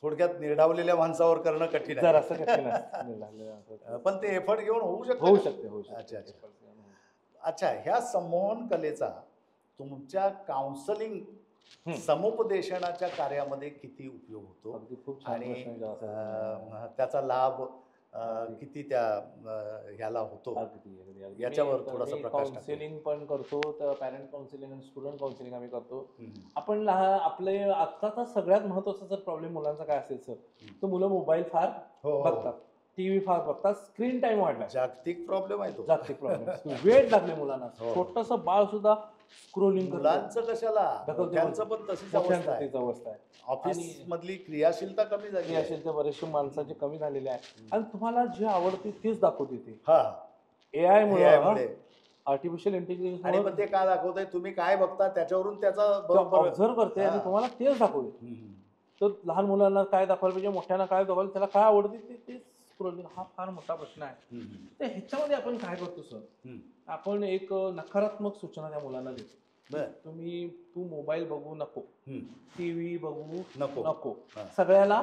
थोडक्यात निर्डावलेल्या माणसावर करणं कठीण आहे. असं कठीण पण ते एफर्ट घेऊन होऊ शकते. अच्छा, ह्या संमोहन कलेचा तुमच्या काउन्सलिंग समुपदेशनाच्या कार्यामध्ये किती उपयोग होतो आणि त्याचा लाभ किती त्या ह्याला होतो, याच्यावर थोडासा प्रकाश टाका. काउन्सिलिंग पण करतो, तर पॅरेंट काउन्सिलिंग आणि स्टुडंट काउन्सिलिंग आम्ही करतो. आपण आपले आत्ताचा सगळ्यात महत्वाचा जर प्रॉब्लेम मुलांचा काय असेल सर, तर मुलं मोबाईल फार बघतात, टीव्ही फार बघतात, स्क्रीन टाइम वाढला. जागतिक प्रॉब्लेम आहे तो, जागतिक प्रॉब्लेम. वेळ लागले मुलांना, छोटस बाळ सुद्धा स्क्रोलिंग, मुलांचं कशाला, त्यांचं पण तशीच अवस्था आहे. ऑफिस मधली क्रियाशीलता कमी झाली, क्रियाशीलता बरेचसे माणसाचे कमी झालेले आहे आणि तुम्हाला जे आवडते तेच दाखवते ते AI मुळे, आर्टिफिशियल इंटेलिजन्स. आणि मग ते काय दाखवतंय, तुम्ही काय बघता त्याच्यावरून त्याचा ऑब्झर्व करते आणि तुम्हाला तेच दाखवते. तर लहान मुलांना काय दाखवायला पाहिजे, मोठ्यांना काय दाखवायला, त्याला काय आवडते ते स्क्रोलिंग, हा फार मोठा प्रश्न आहे. तर ह्याच्यामध्ये आपण काय करतो सर, आपण एक नकारात्मक सूचना त्या मुलांना देतो. तू मोबाईल बघू नको, टीव्ही बघू नको, सगळ्याला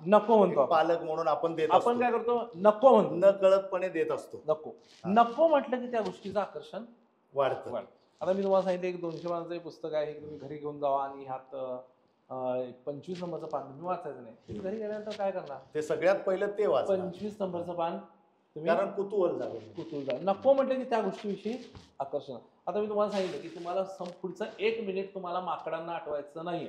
नको म्हणतो पालक म्हणून आपण देत आपण काय करतो, नको म्हणतो, न कळतपणे देत असतो. नको म्हटलं की त्या गोष्टीचं आकर्षण वाढतं. आता मी तुम्हाला सांगितलं एक 200 पानाचं पुस्तक आहे, तुम्ही घरी घेऊन जावा आणि ह्यात 25 नंबरचं पान तुम्ही वाचायचं नाही. तुम्ही घरी गेल्यानंतर काय करणार, ते सगळ्यात पहिलं ते वाचा. 25 नंबरचं पान तुम्ही, कारण कुतूहल झालं. नको म्हटलं की त्या गोष्टीविषयी आकर्षण. आता मी तुम्हाला सांगितलं की तुम्हाला पुढचा 1 मिनिट तुम्हाला माकडांना आठवायचं नाही,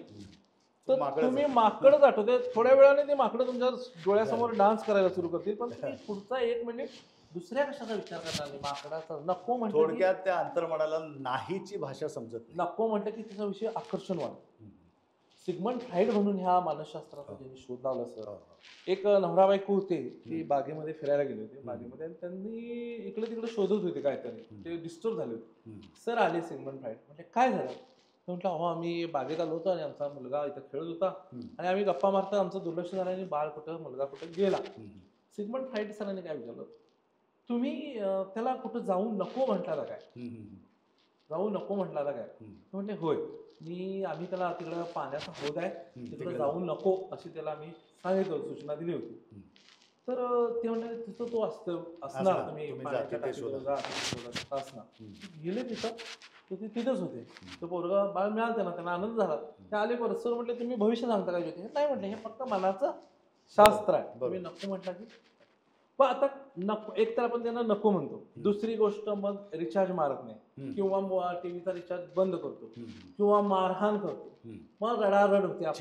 तर तुम्ही माकडच आठवते. थोड्या वेळाने ते माकडं तुमच्या डोळ्यासमोर डान्स करायला सुरू करतील, पण तुम्ही पुढचा 1 मिनिट दुसऱ्या कशाचा विचार करणार नाही, माकडाचा. नको म्हटलं, थोडक्यात त्या अंतर्मनाला नाहीची भाषा समजत नाही. नको म्हटलं की त्याचा विषय आकर्षण वाढतं. सिग्मंड फ्राईड म्हणून ह्या मानसशास्त्राचा ज्यांनी शोध लावला सर, एक नवरा बायको होते, ते बागेमध्ये फिरायला गेले होते बागेमध्ये, आणि त्यांनी इकडे तिकडे शोधत होते काहीतरी, ते डिस्टर्ब झाले होते. सर आले सिग्मंड फ्राईड, म्हणजे काय झालं, म्हटलं हो आम्ही बागेत आलो होतो आणि आमचा मुलगा इथं खेळत होता आणि आम्ही गप्पा मारता आमचं दुर्लक्ष झालं आणि बाळ कुठं, मुलगा कुठं गेला. सिग्मंड फ्राईड सरांनी काय विचारलं, तुम्ही त्याला कुठं जाऊ नको म्हटला काय, जाऊ नको म्हटला काय. म्हणजे होय, आम्ही त्याला तिकडं पाण्याचा हौद आहे तिकडे जाऊ नको अशी त्याला आम्ही सांगितलं, सूचना दिली होती. तर ते म्हणले तिथं तो असणार, तुम्ही असणार. गेले तिथं, तर ते तिथंच होते. तो पोरगा बाळ मिळालं त्यांना आनंद झाला. ते आले परत, सर म्हटले तुम्ही भविष्य सांगता काय होते, नाही म्हटलं हे फक्त मनाचं शास्त्र आहे, तुम्ही नको म्हटलं की. पण आता नको, एक तर आपण त्यांना नको म्हणतो, दुसरी गोष्ट मग रिचार्ज मारत नाही किंवा टीव्हीचा रिचार्ज बंद करतो किंवा मारहाण करतो, मग रडारड होते,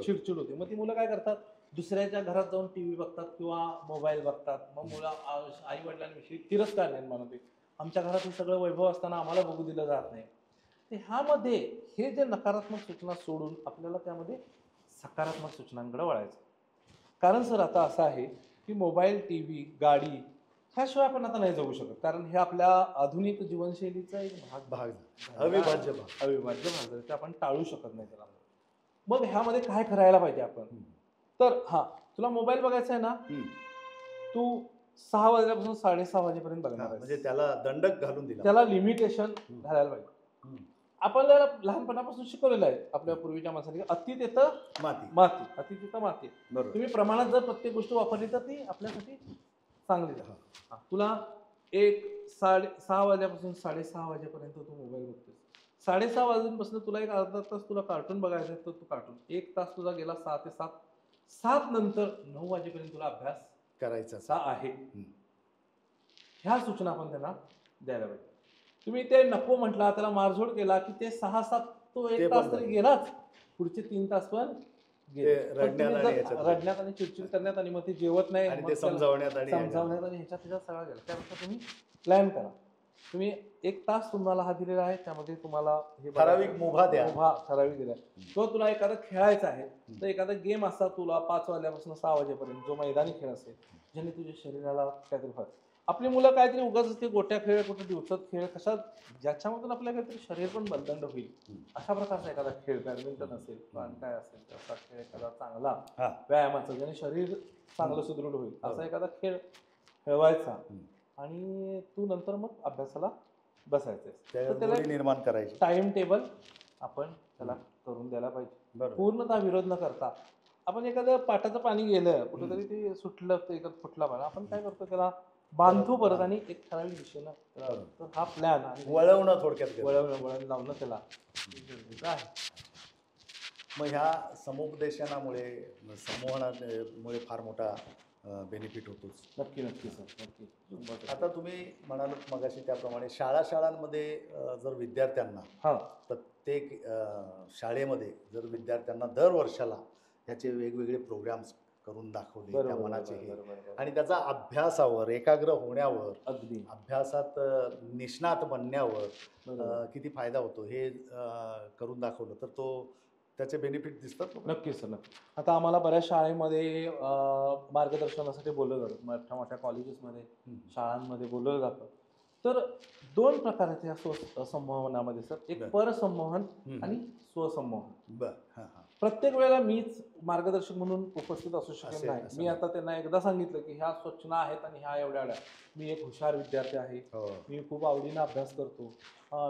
चिडचिड होते. मग ती मुलं काय करतात, दुसऱ्याच्या घरात जाऊन टीव्ही बघतात किंवा मोबाईल बघतात. मग मुलं आई वडिलांविषयी तिरस्कार निर्माण होते, आमच्या घरात हे सगळं वैभव असताना आम्हाला बघू दिलं जात नाही. तर ह्यामध्ये हे जे नकारात्मक सूचना सोडून आपल्याला त्यामध्ये सकारात्मक सूचनांकडे वळायचं. कारण सर आता असं आहे की मोबाईल, टीव्ही, गाडी ह्याशिवाय आपण आता नाही जगू शकत, कारण हे आपल्या आधुनिक जीवनशैलीचा एक अविभाज्य भाग ते आपण टाळू शकत नाही त्याला. मग ह्यामध्ये काय करायला पाहिजे आपण, तर तुला मोबाईल बघायचा आहे ना, तू 6 वाजल्यापासून 6:30 वाजेपर्यंत बघणार आहे. म्हणजे त्याला दंडक घालून दिला, त्याला लिमिटेशन घालायला पाहिजे. आपल्याला लहानपणापासून शिकवलेलं आहे आपल्या पूर्वीच्या माणसांनी, अति तिथं माती, अति तिथं माती. तुम्ही प्रमाणात जर प्रत्येक गोष्ट वापरली तर ती आपल्यासाठी चांगली आहे. तुला 6 वाजल्यापासून 6:30 वाजेपर्यंत तू मोबाईल बघतोस, 6:30 वाजेपासून तुला एक अर्धा तास तुला कार्टून बघायचं तर तू कार्टून, 1 तास तुझा गेला 6 ते 7, 7 नंतर 9 वाजेपर्यंत तुला अभ्यास करायचा आहे. ह्या सूचना आपण त्यांना द्यायला पाहिजे. तुम्ही ते नको म्हटला, त्याला मारझोड केला की ते 6-7 तो 1 तास तरी गेलाच, पुढचे 3 तास पण रडण्यात आणि चिडचिड करण्यात आणि मग ते जेवत नाही, समजावण्यात आणि ह्याच्यात सगळा गेला. त्यापेक्षा तुम्ही प्लॅन करा. तुम्ही 1 तास तुम्हाला हा दिलेला आहे, त्यामध्ये तुम्हाला ठराविक मुभा ठराविक दिला आहे. तो तुला एखादा खेळायचा आहे तर एखादा गेम असा तुला 5 वाजल्यापासून 6 वाजेपर्यंत जो मैदानी खेळ असेल, ज्याने तुझ्या शरीराला काहीतरी फरक. आपली मुलं काहीतरी उगाच असते, गोट्या खेळ, कुठे दिवसात खेळ, कशा ज्याच्यामधून आपल्या काहीतरी शरीर पण बलदंड होईल अशा प्रकारचा एखादा खेळ, बॅडमिंटन असेल काय असेल त्याचा खेळ, एखादा चांगला व्यायामाचा ज्याने शरीर चांगलं सुदृढ होईल असा एखादा खेळ खेळवायचा आणि तू नंतर मग अभ्यासाला बसायचं. निर्माण करायचं टाइम टेबल आपण त्याला करून द्यायला पाहिजे. पूर्णतः विरोध न करता आपण एखाद्या पाटाचं पाणी गेलं कुठेतरी ते सुटलं, ते फुटला पाहिजे, आपण काय करतो त्याला बांधतो परत आणि एक ठराविक दिशेनं. तर हा प्लॅन आणि वळवणं, थोडक्यात वळण लावणं त्याला गरजेचं आहे. मग ह्या समुपदेशनामुळे, संमोहनामुळे फार मोठा बेनिफिट होतोच. नक्की सर, नक्की. आता तुम्ही म्हणालात मगाशी त्याप्रमाणे शाळांमध्ये जर विद्यार्थ्यांना प्रत्येक शाळेमध्ये जर विद्यार्थ्यांना दर वर्षाला ह्याचे वेगवेगळे प्रोग्राम्स करून दाखवले त्या मनाचे आणि त्याचा अभ्यासावर, एकाग्र होण्यावर, अभ्यासात निष्णात बनण्यावर किती फायदा होतो हे करून दाखवलं तर त्याचे बेनिफिट दिसतात. नक्कीच सर, नक्की. आता आम्हाला बऱ्याच शाळेमध्ये मार्गदर्शनासाठी बोललं जातं, मोठ्या मोठ्या कॉलेजेसमध्ये, शाळांमध्ये बोलवलं जातं. तर 2 प्रकार आहेत या संमोहनामध्ये सर, एक परसंमोहन आणि स्वसंमोहन. प्रत्येक वेळेला मीच मार्गदर्शक म्हणून उपस्थित असू शकेल असेल, नाही. असं मी नाही. आता त्यांना एकदा सांगितलं की ह्या सूचना आहेत आणि ह्या एवढ्या एवढ्या. मी एक हुशार विद्यार्थी आहे. हो. मी खूप आवडीनं अभ्यास करतो.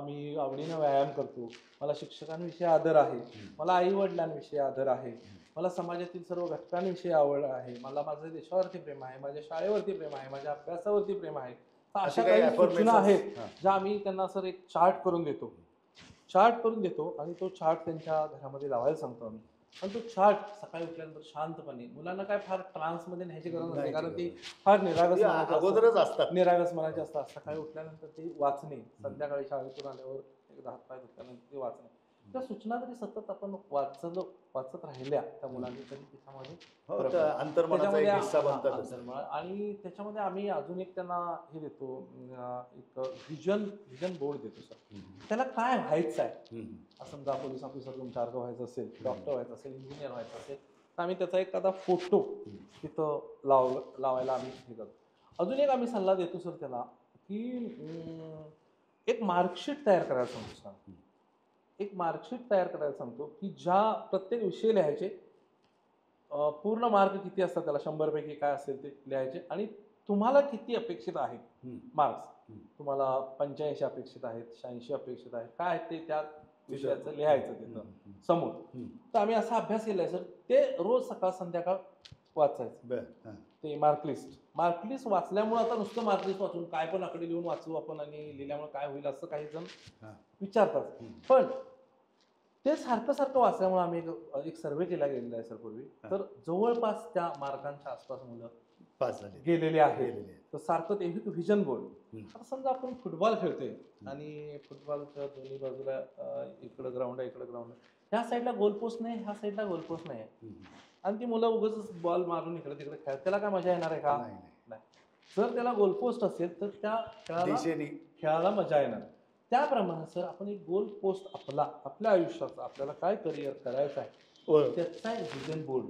मी आवडीनं व्यायाम करतो. मला शिक्षकांविषयी आदर आहे. मला आई वडिलांविषयी आदर आहे. मला समाजातील सर्व घटकांविषयी आवड आहे. मला माझ्या देशावरती प्रेम आहे. माझ्या शाळेवरती प्रेम आहे. माझ्या अभ्यासावरती प्रेम आहे. तर असे अशा काही काही सूचना affirmations? आहेत हां. ज्या आम्ही त्यांना सर एक चार्ट करून देतो. चार्ट करून देतो आणि तो चार्ट त्यांच्या घरामध्ये लावायला सांगतो आम्ही. आणि तो चार्ट सकाळी उठल्यानंतर शांतपणे, मुलांना काय फार ट्रान्समध्ये न्यायची गरज नसते, नाही, कारण ती ती गरज फार निरागस ती मनाची असतात. अगोदरच असतात. निरागस मनाची असतात. सकाळी उठल्यानंतर ते वाचणे, संध्याकाळी शाळेतून आल्यावर एकदा हातपाय धुतल्यानंतर ते वाचणे. त्या सूचना जरी सतत आपण वाचत राहिल्या त्या मुलांनी, तरी त्याच्यामध्ये हो, फरक तर पडतो. अंतर्मनाचा एक त्याच्यामध्ये हिस्सा हां, बनतात. अंतर्मन. आणि त्याच्यामध्ये आम्ही अजून एक त्यांना हे देतो, एक व्हिजन बोर्ड देतो सर. त्याला काय व्हायचं आहे, समजा पोलीस ऑफिसर तुमच्यासारखं व्हायचं असेल, डॉक्टर व्हायचं असेल, इंजिनियर व्हायचं असेल, तर आम्ही त्याचा एखादा फोटो तिथं लावायला आम्ही हे करतो. अजून एक आम्ही सल्ला देतो सर त्याला, की एक मार्कशीट तयार करायला सांगतो सर. एक मार्कशीट तयार करायला सांगतो की ज्या प्रत्येक विषय लिहायचे, पूर्ण मार्क किती असतात त्याला, 100 पैकी काय असेल ते लिहायचे, आणि तुम्हाला किती अपेक्षित आहे मार्क्स. तुम्हाला 85 अपेक्षित आहेत, 86 अपेक्षित आहेत, काय आहेत ते त्या विषयाचं लिहायचं तिथं समोर. तर आम्ही असा अभ्यास केलाय सर. ते रोज सकाळ संध्याकाळ वाचायचं. ते मार्कलिस्ट वाचल्यामुळे, आता नुसतं मार्कलिस्ट वाचून काय पण आकडे लिहून वाचू आपण आणि लिहिल्यामुळे काय होईल असं काही जण विचारतात. पण ते सारखं सारखं वाचल्यामुळे आम्ही एक सर्वे केला गेलेला आहे सर पूर्वी. तर जवळपास त्या मार्कांच्या आसपास मुलं पास झाले गेलेले आहेत. तर सारखं ते एक व्हिजन बोर्ड. आता समजा आपण फुटबॉल खेळतोय आणि फुटबॉलच्या दोन्ही बाजूला इकडं ग्राउंड आहे, इकडं ग्राउंड आहे. ह्या साईडला गोल पोस्ट नाही, ह्या साईडला गोल पोस्ट नाही, आणि ती मुलं उगाच बॉल मारून इकडे तिकडे खेळत, त्याला काय मजा येणार आहे का? नाही. जर त्याला गोल पोस्ट असेल तर त्या खेळाला मजा येणार. त्याप्रमाणे सर आपण एक गोल पोस्ट आपल्या आयुष्याचा, आपल्याला काय करिअर करायचं आहे त्याचा एक व्हिजन बोर्ड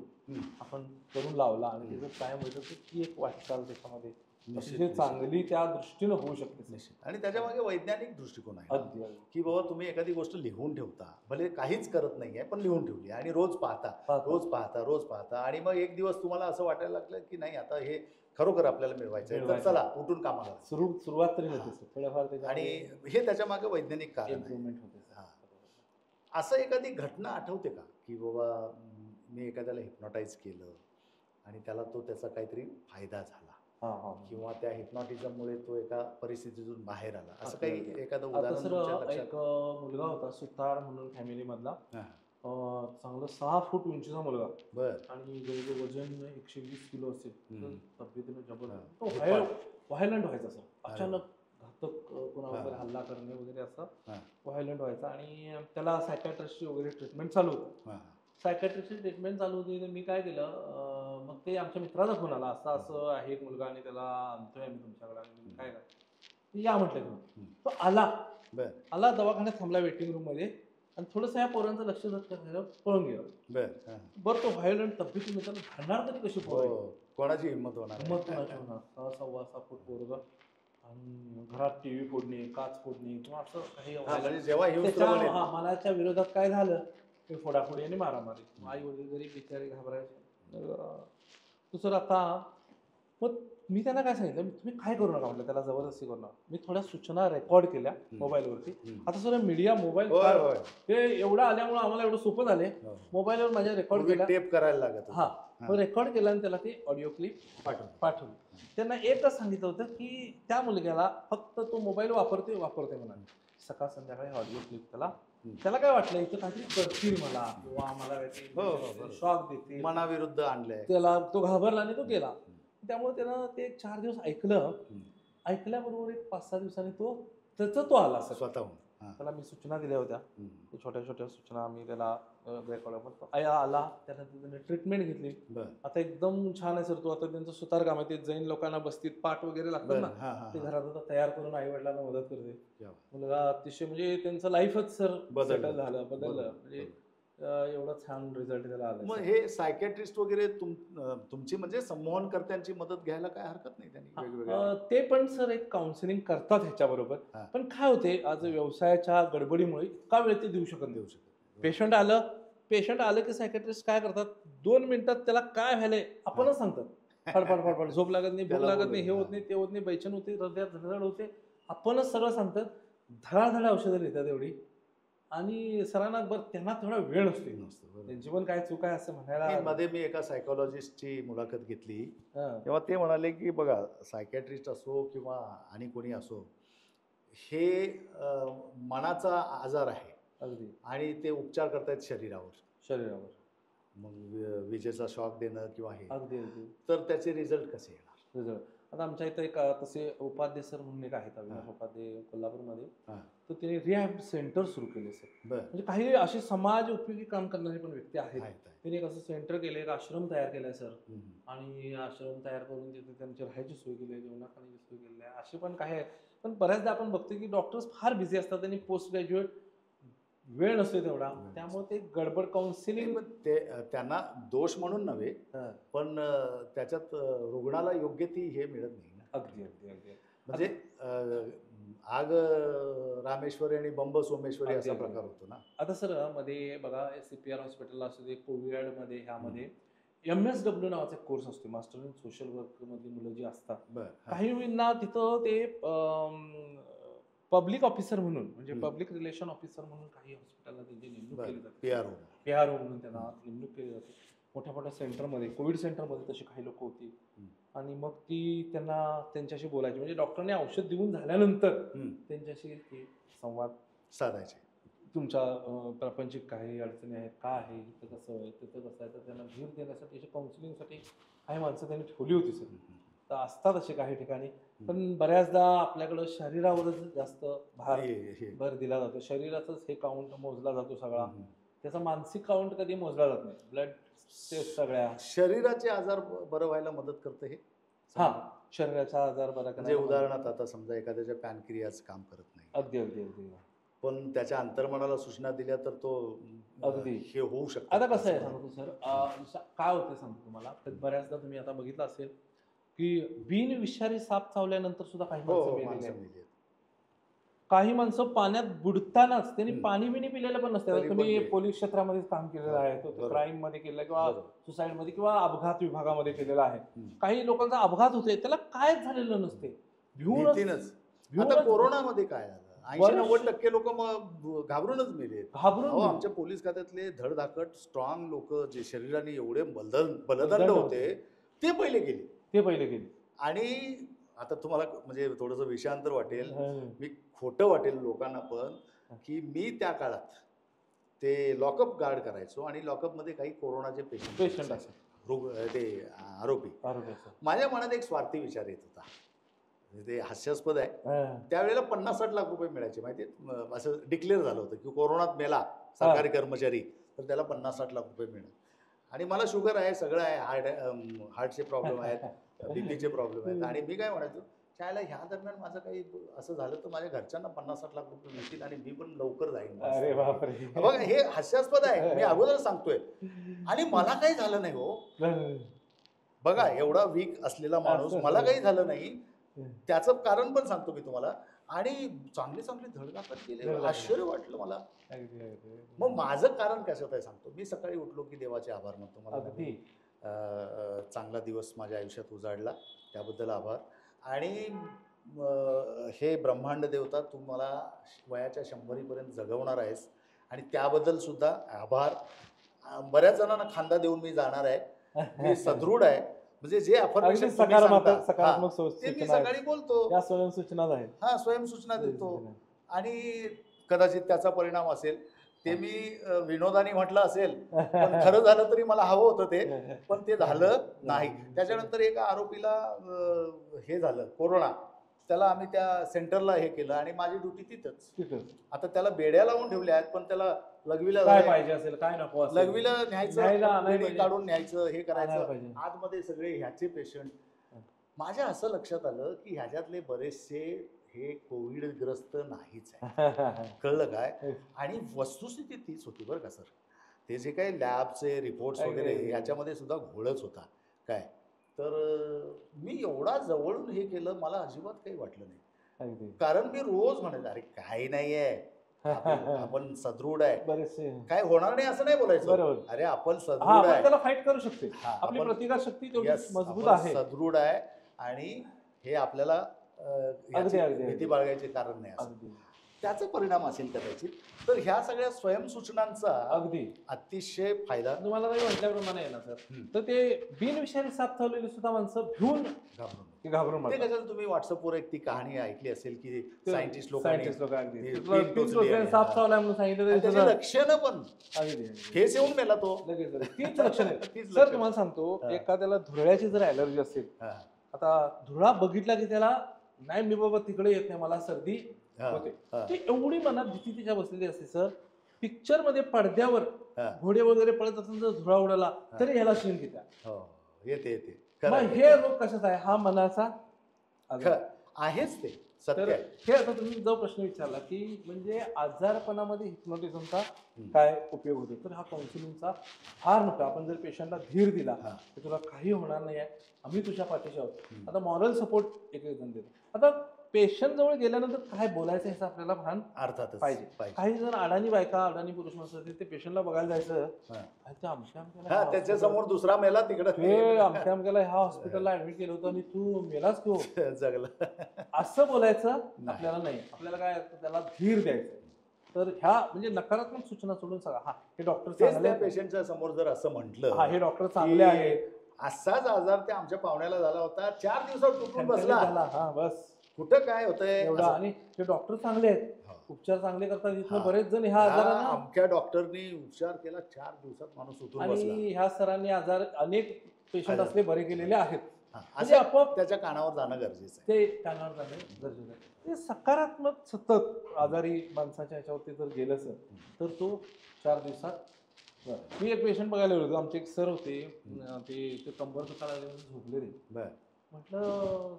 आपण करून लावला, आणि त्याचं काय म्हणतं की एक वाटचाल त्याच्यामध्ये अतिशय चांगली त्या दृष्टीनं होऊ शकते. आणि त्याच्या मागे वैज्ञानिक दृष्टिकोन आहे अगदी की बाबा तुम्ही एखादी गोष्ट लिहून ठेवता, भले काहीच करत नाहीये पण लिहून ठेवली, आणि रोज पाहता, आणि मग एक दिवस तुम्हाला असं वाटायला लागलं की नाही, आता हे खरोखर आपल्याला मिळवायचं, तर चला उठून कामाला सुरुवात तरी होते थोड्याफार, आणि हे त्याच्या मागे वैज्ञानिक कारण इम्प्रूव्हमेंट होते. असं एखादी घटना आठवते का की बाबा मी एखाद्याला हिप्नोटाईज केलं आणि त्याचा काहीतरी फायदा झाला, किंवा त्या हिप्नॉटिझममुळे तो एका परिस्थितीतून बाहेर आला, असं काही एखादं उदाहरण तुमच्या लक्षात? एक मुलगा होता सुतार म्हणून फॅमिली मधला, चांगलं 6 फूट उंचीचा मुलगा, आणि जवळजवळ वजन 120 किलो असेल, तब्येतीने जबरदस्त. तो व्हायलंट व्हायचा सर, अचानक घातक कोणावर हल्ला करणे वगैरे असं व्हायलंट व्हायचा, आणि त्याला सायकॅट्रिस्टची वगैरे ट्रीटमेंट चालू होती. सायकॅट्रिस्टची ट्रीटमेंट चालू होती, तर मी काय केलं, मग ते आमच्या मित्राचा फोन आला, असं आहे एक मुलगा आणि त्याला आणतोय आम्ही तुमच्याकडे, आणि काय या म्हटलं घेऊन. तो आला दवाखान्यात थांबला वेटिंग रूम मध्ये, आणि थोडंसं या पोरांचं लक्ष पळून गेलं. बरं, तो व्हायलंट तब्येतीने त्याला घालणार तरी कशी पोरं, कोणाची हिंमत होणार? 6.25 फूट पोरग, आणि घरात टीव्ही फोडणे, काच फोडणे, किंवा असं काही मनाच्या विरोधात काय झालं ते फोडाफोडी आणि मारामारी. आई वडील जरी बिचारे घाबरायचे. दुसरं आता मग मी त्यांना काय सांगितलं, तुम्ही काय करू नका म्हटलं, त्याला जबरदस्ती करू नका. मी थोड्या सूचना रेकॉर्ड केल्या मोबाईलवरती. आता सर मीडिया मोबाईल हे एवढं आल्यामुळे आम्हाला एवढं सोपं झाले, मोबाईलवर माझ्या रेकॉर्ड केल्या, टेप करायला लागत. मग रेकॉर्ड केला आणि त्याला ते ऑडिओ क्लिप पाठवली. त्यांना एकच सांगितलं होतं की त्या मुलग्याला फक्त तो मोबाईल वापरते म्हणाले, सकाळ संध्याकाळी ऑडिओ क्लिप त्याला काय वाटलं इथं काहीतरी करतील मला, किंवा मला काहीतरी शॉक देतील, मनाविरुद्ध आणलंय त्याला. तो घाबरला आणि तो गेला. त्यामुळे त्यानं ते 4 दिवस ऐकल्याबरोबर एक 5-6 दिवसांनी तो आला स्वतःहून. त्याला मी सूचना दिल्या होत्या, छोट्या छोट्या सूचना आम्ही त्याला रेकॉर्ड आला, त्याने ट्रीटमेंट घेतली. आता एकदम छान आहे सर तो. आता त्यांचं सुतार काम आहे, ते जैन लोकांना बस्तीत पाठ वगैरे लागतात ना, ते घरात आता तयार करून आई वडिलांना मदत करते. मुलगा अतिशय म्हणजे त्यांचं लाईफच सर बदललं. म्हणजे एवढा छान रिझल्ट त्याला आला. मग हे सायकॅट्रिस्ट वगैरे तुमची म्हणजे संमोहनकर्त्यांची मदत घ्यायला काय हरकत नाही त्यांनी? ते पण सर एक काउन्सिलिंग करतात ह्याच्याबरोबर. पण काय होते, आज व्यवसायाच्या गडबडीमुळे इतका वेळ ते देऊ शकत. पेशंट आलं, पेशंट आलं की सायकॅट्रिस्ट काय करतात, 2 मिनिटात त्याला काय व्हायलंय आपणच सांगतात. फडफड फडफड, झोप लागत नाही, भूक त्याला लागत बोलू नाही, हे दे. होत नाही, ते होत नाही, बेचैन होते, हृदयात धडधड होते, आपणच सगळं सांगतात. धडाधड औषधं लिहितात एवढी. आणि सरांना बरं त्यांना थोडा वेळ नसतो, नसतं, बरोबर. त्यांची पण काय चूक आहे असं म्हणायला. मध्ये मी एका सायकोलॉजिस्टची मुलाखत घेतली, हां, तेव्हा ते म्हणाले की बघा, सायकॅट्रिस्ट असो किंवा आणि कोणी असो, हे मनाचा आजार आहे अगदी आणि ते उपचार करतायत शरीरावर. शरीरावर. मग विजेचा शॉक देणं किंवा हे, अगदी अगदी तर त्याचे रिझल्ट कसे येणार? रिझल्ट. आता आमच्या इथं एक तसे उपाध्ये सर म्हणून एक आहेत, अविनाश उपाध्ये कोल्हापूरमध्ये. हां, तर त्यांनी रिहॅब सेंटर सुरू केले सर. बरं. म्हणजे काही असे समाज उपयोगी काम करणारे पण व्यक्ती आहेत. आहेत, आहेत. त्यांनी एक असं सेंटर केलं, एक आश्रम तयार केलाय सर. हम्म, हम्म. आणि आश्रम तयार करून तिथे त्यांची राहायची सोय केली आहे, जेवणा खाण्याची सोय केलेली आहे. असे पण काही आहेत. पण बऱ्याचदा आपण बघतो की डॉक्टर्स फार बिझी असतात, त्यांनी पोस्ट ग्रॅज्युएट वेळ नसतो तेवढा, त्यामुळे ते गडबड नाही, काउन्सिलिंग. पण ते त्यांना दोष म्हणून नव्हे, पण त्याच्यात रुग्णाला योग्य ती हे मिळत नाही ना. अगदी अगदी अगदी म्हणजे आग रामेश्वरी आणि बंब सोमेश्वरी अगदी, असा अगदी. प्रकार होतो ना. आता सर मध्ये बघा, CPR हॉस्पिटलला असू दे, कोविडमध्ये ह्यामध्ये MSW नावाचा एक कोर्स असतो, मास्टर इन सोशल वर्क मधली मुलं जी असतात, बरं. काहींना तिथं ते पब्लिक ऑफिसर म्हणून, म्हणजे हम्म. पब्लिक रिलेशन ऑफिसर म्हणून काही हॉस्पिटलला त्यांची नेमणूक केली बरं. जाते. PRO. PRO म्हणून त्यांना नेमणूक केली जाते. मोठ्या मोठ्या सेंटरमध्ये, कोविड सेंटरमध्ये तशी काही लोक होती. हम्म. आणि मग ती त्यांना त्यांच्याशी बोलायची, म्हणजे डॉक्टरने औषध देऊन झाल्यानंतर हम्म. त्यांच्याशी ते संवाद साधायचे. तुमच्या प्रापंचिक काही अडचणी आहेत, काय आहे, इथं कसं आहे, तिथं कसं आहे, तर त्यांना धीर देण्यासाठी, काउन्सिलिंगसाठी काही माणसं त्यांनी ठेवली होती सर. तर असतात असे काही ठिकाणी, पण बऱ्याचदा आपल्याकडं शरीरावरच जास्त भर दिला जातो. शरीराचाच हे काउंट मोजला जातो सगळा, त्याचा मानसिक काउंट कधी मोजला जात नाही. ब्लड टेस्ट सगळ्या शरीराचे आजार बरं व्हायला मदत करतं हे. हा, शरीराचा आजार बरा म्हणजे उदाहरणार्थ आता समजा एखाद्याच्या पॅनक्रियाज काम करत नाही, अगदी अगदी अगदी पण त्याच्या अंतर्मनाला सूचना दिल्या तर तो अगदी. हे होऊ शकतं. आता कसं आहे सांगतो सर, काय होते सांगतो तुम्हाला, तर बऱ्याचदा तुम्ही आता बघितलं असेल की बिनविषारी साप चावल्यानंतर सुद्धा काही हो, माणसं हो, मेलेली माणसं आहेत. मेली आहेत. काही माणसं पाण्यात बुडतानाच त्यांनी पाणी बिणी पिलेलं पण नसतं. तरी पण तुम्ही ते- पोलीस क्षेत्रामध्ये काम केलेलं आहे, बरोबर. क्राईम मध्ये केलं किंवा बरोबर. सुसाईड मध्ये किंवा अपघात विभागामध्ये केलेला आहे. हम्म. काही लोकांचा अपघात होतोय, त्याला कायच झालेलं नसते, भीतीनंच. आता कोरोनामध्ये काय झालं, 80-90% लोक मग घाबरूनच मेले. घाबरून आमच्या पोलीस खात्यातले धडधाकट स्ट्रॉंग लोक जे शरीराने एवढे बलदंड होते, ते पहिले गेले. आणि आता तुम्हाला म्हणजे थोडंसं विषयांतर वाटेल, मी खोटं वाटेल लोकांना पण, की मी त्या काळात ते लॉकअप गार्ड करायचो आणि लॉकअपमध्ये काही कोरोनाचे पेशंट ते आरोपी. माझ्या मनात एक स्वार्थी विचार येत होता, ते हास्यास्पद आहे. त्यावेळेला 50-60 लाख रुपये मिळायचे माहिती, असं डिक्लेअर झालं होतं की कोरोनात मेला सरकारी कर्मचारी तर त्याला 50-60 लाख रुपये मिळणार. आणि मला शुगर आहे, सगळं आहे, हार्टचे प्रॉब्लेम आहेत, बीपीचे प्रॉब्लेम आहेत. आणि मी काय म्हणायचो, शाळेला ह्या दरम्यान माझं काही असं झालं तर माझ्या घरच्यांना 50-60 लाख रुपये मिळतील आणि मी पण लवकर जाईन. अरे बापरे, बघा हे हास्यास्पद आहे, मी अगोदर सांगतोय. आणि मला काही झालं नाही हो. बघा एवढा वीक असलेला माणूस, मला काही झालं नाही. त्याचं कारण पण सांगतो मी तुम्हाला. आणि चांगले धडधाकट केले, आश्चर्य वाटलं मला. मग माझं कारण कशात आहे सांगतो. मी सकाळी उठलो की देवाचे आभार मानतो. मला चांगला दिवस माझ्या आयुष्यात उजाडला, त्याबद्दल आभार. आणि हे ब्रह्मांड देवता, तू मला वयाच्या 100पर्यंत जगवणार आहेस आणि त्याबद्दल सुद्धा आभार. बऱ्याच जणांना खांदा देऊन मी जाणार आहे, मी सदृढ आहे. म्हणजे जे अफर्मेशन सकारात्मक ते मी सकाळी बोलतो, त्या स्वयंसूचना आहेत. हा, स्वयंसूचना देतो. आणि कदाचित त्याचा परिणाम असेल, ते मी विनोदाने म्हटलं असेल, पण खरं झालं तरी मला हवं होतं ते, पण ते झालं नाही. त्याच्यानंतर एका आरोपीला हे झालं कोरोना, त्याला आम्ही त्या सेंटरला हे केलं आणि माझी ड्युटी तिथंच. आता त्याला बेड्या लावून ठेवल्या आहेत, पण त्याला लघवीला काय पाहिजे असेल, काय नको असेल, लघवीला न्यायचं, बेडी काढून न्यायचं, हे करायचं. आतमध्ये सगळे ह्याचे पेशंट. माझ्या असं लक्षात आलं की ह्याच्यातले बरेचसे हे कोविडग्रस्त नाहीच आहे. कळलं काय? आणि वस्तुस्थिती तीच होती बरं का सर. ते जे काही लॅबचे रिपोर्ट्स वगैरे ह्याच्यामध्ये सुद्धा घोळच होता काय. तर मी एवढा जवळून हे केलं, मला अजिबात काही वाटलं नाही. कारण मी रोज म्हणायचं, अरे काही नाही आहे, आपण सदृढ आहे, बरेचसे काय होणार नाही असं नाही बोलायचं. बरोबर. अरे आपण हा सदृढ आपण आहे, त्याला फाईट करू शकते. हा, आपली आपण प्रतिकार शक्ती तेवढी yes, मजबूत आपण आहे. सदृढ आहे आणि हे आपल्याला याची अगदी. भीती बाळगायचे कारण नाही असं. अगदी त्याचा परिणाम असेल कदाचित. तर ह्या सगळ्या स्वयंसूचनांचा अगदी अतिशय फायदा तुम्हाला काही म्हटल्याप्रमाणे आहे ना सर, हम्म. तर ते बिनविषारी साप ठेवलेली सुद्धा माणसं भिवून घाबरून घाबरून ते मारतात. कशाला तुम्ही व्हॉट्सअपवर एक ती कहाणी ऐकली असेल की सायंटिस्ट सायंटिस्ट लोक अगदी ते तुला तीन तीन टोचली टोचले आहे. साप चावलाय म्हणून सांगितलं तरी त्याचे सुद्धा लक्षणं पण अगदी ठेस येऊन मेला तो. लगेच तीच लक्षणे. तीच सर लक्षणं. तुम्हाला सांगतो, हा. एखाद्याला धुरळ्याची जर ॲलर्जी असेल, हा, आता धुळा बघितला की त्याला नाही मी बाबा तिकडे येत नाही, मला सर्दी हा, होते. हा, ती एवढी मनात भीती तिच्या बसलेली असते सर. पिक्चर मध्ये पडद्यावर हा. घोडे वगैरे पळत असेल जर धुळा उडाला तरी ह्याला शिन घेत्या. हो, येते खरं मग आहे. हे रोग कशाचा आहे? हा मनाचा आजार. आहेच ते सत्य तर आहे. हे आता तुम्ही जो प्रश्न विचारला की म्हणजे आजारपणामध्ये हिप्नोटिझमचा हम्म. काय उपयोग होतो, तर हा काउन्सिलिंगचा फार मोठा. आपण जर पेशंटला धीर दिला हा. की तुला काही होणार नाही आहे, आम्ही तुझ्या पाठीशी आहोत. हम्म. आता मॉरल सपोर्ट एक जण देतो. आता पेशंट जवळ गेल्यानंतर काय बोलायचं ह्याचं आपल्याला भान अर्थातच पाहिजे. काही जण अडाणी बायका अडाणी पुरुष माणसं असतील, ते पेशंटला बघायला जायचं, हा. "अरे ते आमच्या हा, त्याच्या समोर दुसरा मेला तिकडं ते आमच्या ह्या हॉस्पिटलला ऍडमिट केलं होतं आणि तू मेलाच किंवा जगलं. असं बोलायचं नाही. आपल्याला नाही. आपल्याला काय त्याला धीर द्यायचं. तर ह्या म्हणजे नकारात्मक सूचना सोडून सांगा, हा हे डॉक्टर तेच चांगले त्या आहेत, पेशंटच्या समोर जर असं हा म्हटलं हे डॉक्टर चांगले की आहेत, असाच आजार त्या आमच्या पाहुण्याला झाला होता, 4 दिवसात तुटून बसला, झाला, हा बस कुठं काय होतंय एवढा. असं. आणि हे डॉक्टर चांगले आहेत, हा. उपचार चांगले करतात. इथनं हा. बरेच जण ह्या ह्या आजारानं अमक्या डॉक्टरनी उपचार केला, 4 दिवसात माणूस उठून बसला. आणि ह्या सरांनी आजार अनेक पेशंट आजार. असले बरे केलेले आहेत. हा, म्हणजे असं आपोआप त्याच्या कानावर जाणं गरजेचं आहे. ते कानावर जाणे गरजेचं आहे. ते सकारात्मक सतत आजारी माणसाच्या ह्याच्यावरती जर गेलं सर, तर तो 4 दिवसात बरं. मी एक पेशंट बघायला गेलो होतो. आमचे एक सर होते, ते कंबर दुखायला लागले म्हणून झोपले रे. बरं. म्हटलं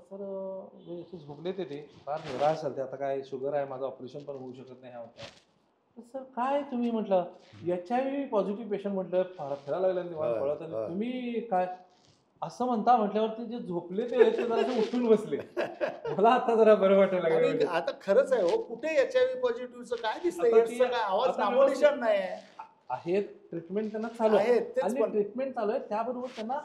सर झोपले ते फार निराश झाले. आता काय शुगर आहे, माझं ऑपरेशन पण होऊ शकत नाही ह्या होत्या. तर सर काय तुम्ही म्हटलं HIV पॉझिटिव्ह पेशंट म्हटलं फार फिरायला लागलं निवांत होय, पळत, होय. आणि तुम्ही काय असं म्हणता म्हटल्यावरती जे झोपले ते जरा उठून बसले. मला आता जरा बरं वाटायला आणि लागलं. आता खरंच आहे हो, कुठे HIV पॉझिटिव्हचं काय दिसतंय? आता ती- याचं काय आवाज आता नामोनिशाण नाही आहे. आहेत ट्रीटमेंट त्यांना चालू आहे, आहेत, तेच आणि पण. ट्रीटमेंट चालू आहे त्याबरोबर त्यांना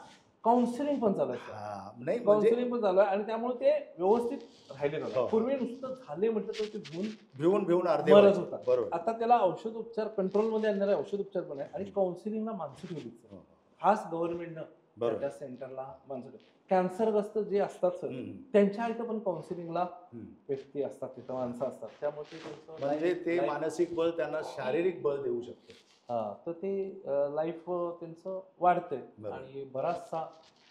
काउन्सिलिंग पण चालू आहे. हा, नाही म्हणजे काउन्सिलिंग पण चालू आहे आणि त्यामुळे ते व्यवस्थित राहिले हो. नव्हते. पूर्वी नुसतं झाले म्हटलं तर ते घेऊन भिवून अर्धे मरत व्हायचे. होता. बरोबर. आता त्याला औषध उपचार कंट्रोलमध्ये आणणारे औषध उपचार पण आहे, आणि काउन्सिलिंगला माणसं ठेवली हो. खास गव्हर्नमेंटनं बरोबर. त्या सेंटरला माणसं ठेवली. कॅन्सरग्रस्त जे असतात सर, हम्म. त्यांच्या इथं पण काउन्सिलिंगला हम्म. व्यक्ती असतात, तिथं माणसं असतात. त्यामुळे ते त्यांचं म्हणजे ते life- मानसिक बळ त्यांना शारीरिक बळ देऊ शकते. हा, तर ते लाईफ त्यांचं वाढतंय बरोबर. आणि बराचसा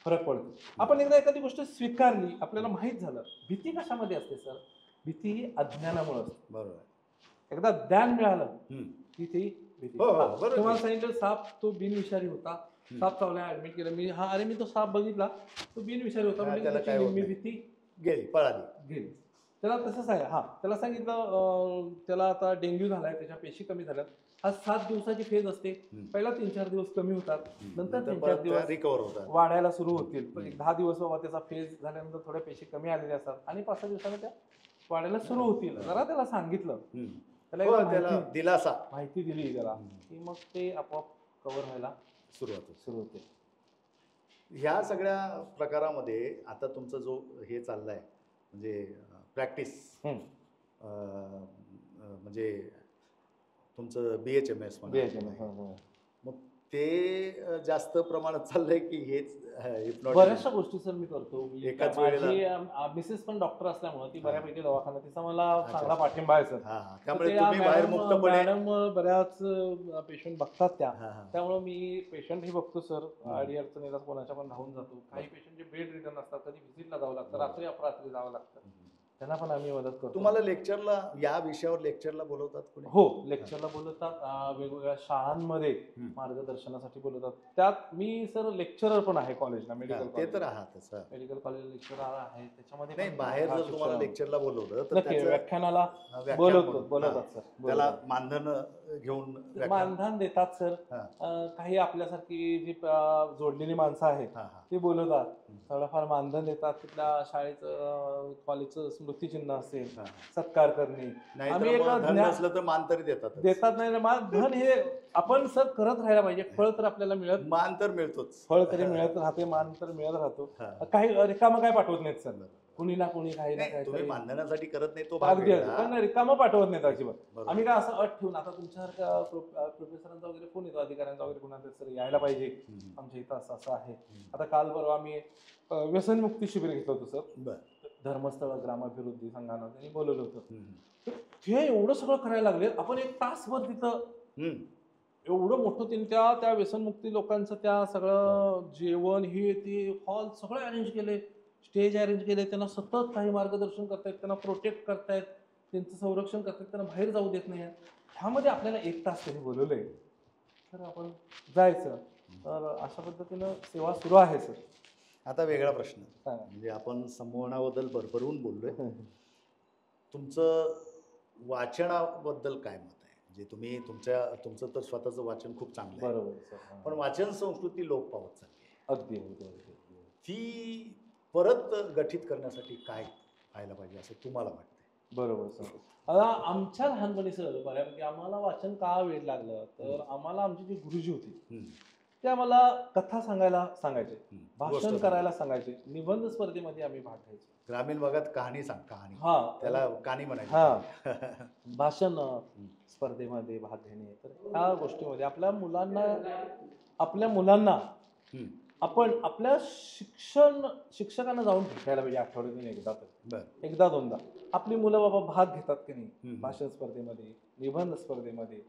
फरक पडतो. आपण एकदा एखादी गोष्ट स्वीकारली, आपल्याला माहीत झालं. भीती कशामध्ये असते सर? भीती ही अज्ञानामुळे असते. बरोबर आहे. एकदा ज्ञान मिळालं हम्म. की ती भीती. हो, हो, हा, बरोबर. तुम्हाला सांगितलं साप तो बिनविषारी होता, हम्म. साप चावला ऍडमिट केलं मी, हा अरे मी तो साप बघितला, तो बिनविषारी होता, हा, म्हणजे त्याला त्याची काय होत निम्मी नाही. भीती गेली, पळाली. गेली. त्याला तसं सांगा, हा त्याला सांगितलं त्याला आता डेंग्यू झालाय, त्याच्या पेशी कमी झाल्यात. हा 7 दिवसाची फेज असते. हम्म. पहिला 3-4 दिवस कमी होतात, नंतर नंतर 3-4 परत दिवस रिकवर होतात. वाढायला सुरू होतील. पण एक 10 दिवस बाबा त्याचा फेज झाल्यानंतर थोड्या पेशी कमी आलेल्या असतात, आणि 5-6 दिवसांनी त्या वाढायला सुरू होतील. जरा त्याला सांगितलं, हम्म. त्याला हो, एकदा त्याला दिलासा माहिती दिली जरा, हम्म. की मग ते आपोआप कव्हर व्हायला सुरुवात होते. सुरू होते. ह्या सगळ्या प्रकारामध्ये आता तुमचा जो हे चाललाय म्हणजे प्रॅक्टिस, म्हणजे तुमचं BHMS म्हणा, मग ते जास्त प्रमाणात चाललंय की हेच hypnotic? बऱ्याचशा गोष्टी सर मी करतो. एकाच माझी वेळेला? मिसेस पण डॉक्टर असल्यामुळे ती बऱ्यापैकी दवाखाना, तिचा मला अच्छा. चांगला पाठिंबा आहे सर. हा, हा. त्यामुळे तुम्ही बाहेर मुक्तपणे मॅडम बऱ्याच पेशंट बघतात त्या, हा, हा. त्यामुळे मी पेशंटही बघतो सर. अडी अडचणीला कोणाच्या पण धावून जातो. काही पेशंट जे बेड रिटर्न असतात, कधी व्हिजिटला जावं लागतं, रात्री अपरात्री जावं लागतं, त्यांना पण आम्ही मदत करतो. तुम्हाला लेक्चरला या विषयावर लेक्चरला बोलवतात कोणी? हो, लेक्चरला बोलवतात. वेगवेगळ्या शाळांमध्ये हम्म. मार्गदर्शनासाठी बोलवतात. त्यात मी सर लेक्चरर पण आहे कॉलेजला, हा, मेडिकल ते तर आहातच. हा. मेडिकल कॉलेज लेक्चरर आहे. त्याच्यामध्ये नाही, पण बाहेर हा जर तुम्हाला शिक्षण- लेक्चरला बोलवलं तर नक्की त्याचं व्याख्यानाला व्याख्यान बोलवतो, म्हणून, बोलवतात हा, सर. त्याला बोलवतात. मानधन घेऊन व्याख्यान. मानधन देतात सर. हा. काही आपल्यासारखी जी जोडलेली माणसं आहेत, हा, हा. ते बोलवतात, थोडंफार मानधन देतात, तिथल्या शाळेचं कॉलेजचं स्मृतिचिन्ह असेल, हां. सत्कार करणे. नाहीतर आम्ही एक मग धन ज्ञान नसलं तर मान तरी देतात. देतात नाही ना, धन हे आपण सर करत राहायला पाहिजे. फळ तर आपल्याला मिळत, मान तर मिळतोच. फळ तरी मिळत राहते, मान तर मिळत राहतो. हां. काही रिकामं काय पाठवत नाहीत सर, बरोबर. कुणी ना कुणी काही ना नाही, तुम्ही काही. मानधनासाठी करत नाही तो भाग अगदी अगदी, वेगळा. पण रिकामं पाठवत नाहीत अजिबात. बरोबर. आम्ही काय असं अट ठेवून, आता तुमच्यासारख्या प्रोफेसरांचा वगैरे फोन येतो, अधिकाऱ्यांचा वगैरे, कुणाचा सर यायला पाहिजे हम्म. आमच्या इथं, असं असं आहे. आता काल परवा आम्ही व्यसनमुक्ती शिबिर घेतलं होतं सर, बरं. धर्मस्थळ ग्रामाभिवृद्धी संघानं त्यांनी बोलवलं होतं. हम्म. तर ते एवढं सगळं करायला लागले. आपण एक तासभर तिथं हम्म. एवढं मोठं त्यांनी त्या व्यसनमुक्ती लोकांचं त्या सगळं जेवण हे ते हॉल सगळं अरेंज केले, स्टेज अरेंज केले, त्यांना सतत काही मार्गदर्शन करतायत, त्यांना प्रोटेक्ट करतायत, त्यांचं संरक्षण करतायत, त्यांना बाहेर जाऊ देत नाही. ह्यामध्ये आपल्याला एक तास त्यांनी बोलवलंय, तर आपण जायचं. तर अशा पद्धतीनं सेवा सुरू आहे सर. आता वेगळा प्रश्न, सांगा. म्हणजे आपण संवहनाबद्दल भरभरून बोललोय. तुमचं वाचनाबद्दल काय मत आहे? म्हणजे तुमचं तर स्वतःचं वाचन खूप चांगलं आहे, बरोबर सर. पण वाचन संस्कृती लोप पावत चालली आहे. अगदी अगदी अगदी. ती परत गठीत करण्यासाठी काय व्हायला पाहिजे असं तुम्हाला वाटतंय? बरोबर सर. आता आमच्या लहानपणी सर बऱ्यापैकी आम्हाला वाचन का वेड लागलं, तर आम्हाला आमची जी गुरुजी होती हम्म. ते आम्हाला कथा सांगायला सांगायचे, हम्म. भाषण गोष्ट करायला सांगायचे, निबंध स्पर्धेमध्ये आम्ही भाग घ्यायचो. ग्रामीण भागात कहाणी सांग, कहाणी हा त्याला कहाणी म्हणायची. हा भाषण स्पर्धेमध्ये भाग घेणे. तर ह्या गोष्टीमध्ये आपल्या मुलांना हम्म. आपण आपल्या शिक्षकांना जाऊन भेटायला पाहिजे, आठवड्यातून एकदा तर, बरं. एकदा दोनदा. आपली मुलं बाबा भाग घेतात की नाही हम्म. भाषण स्पर्धेमध्ये, निबंध स्पर्धेमध्ये,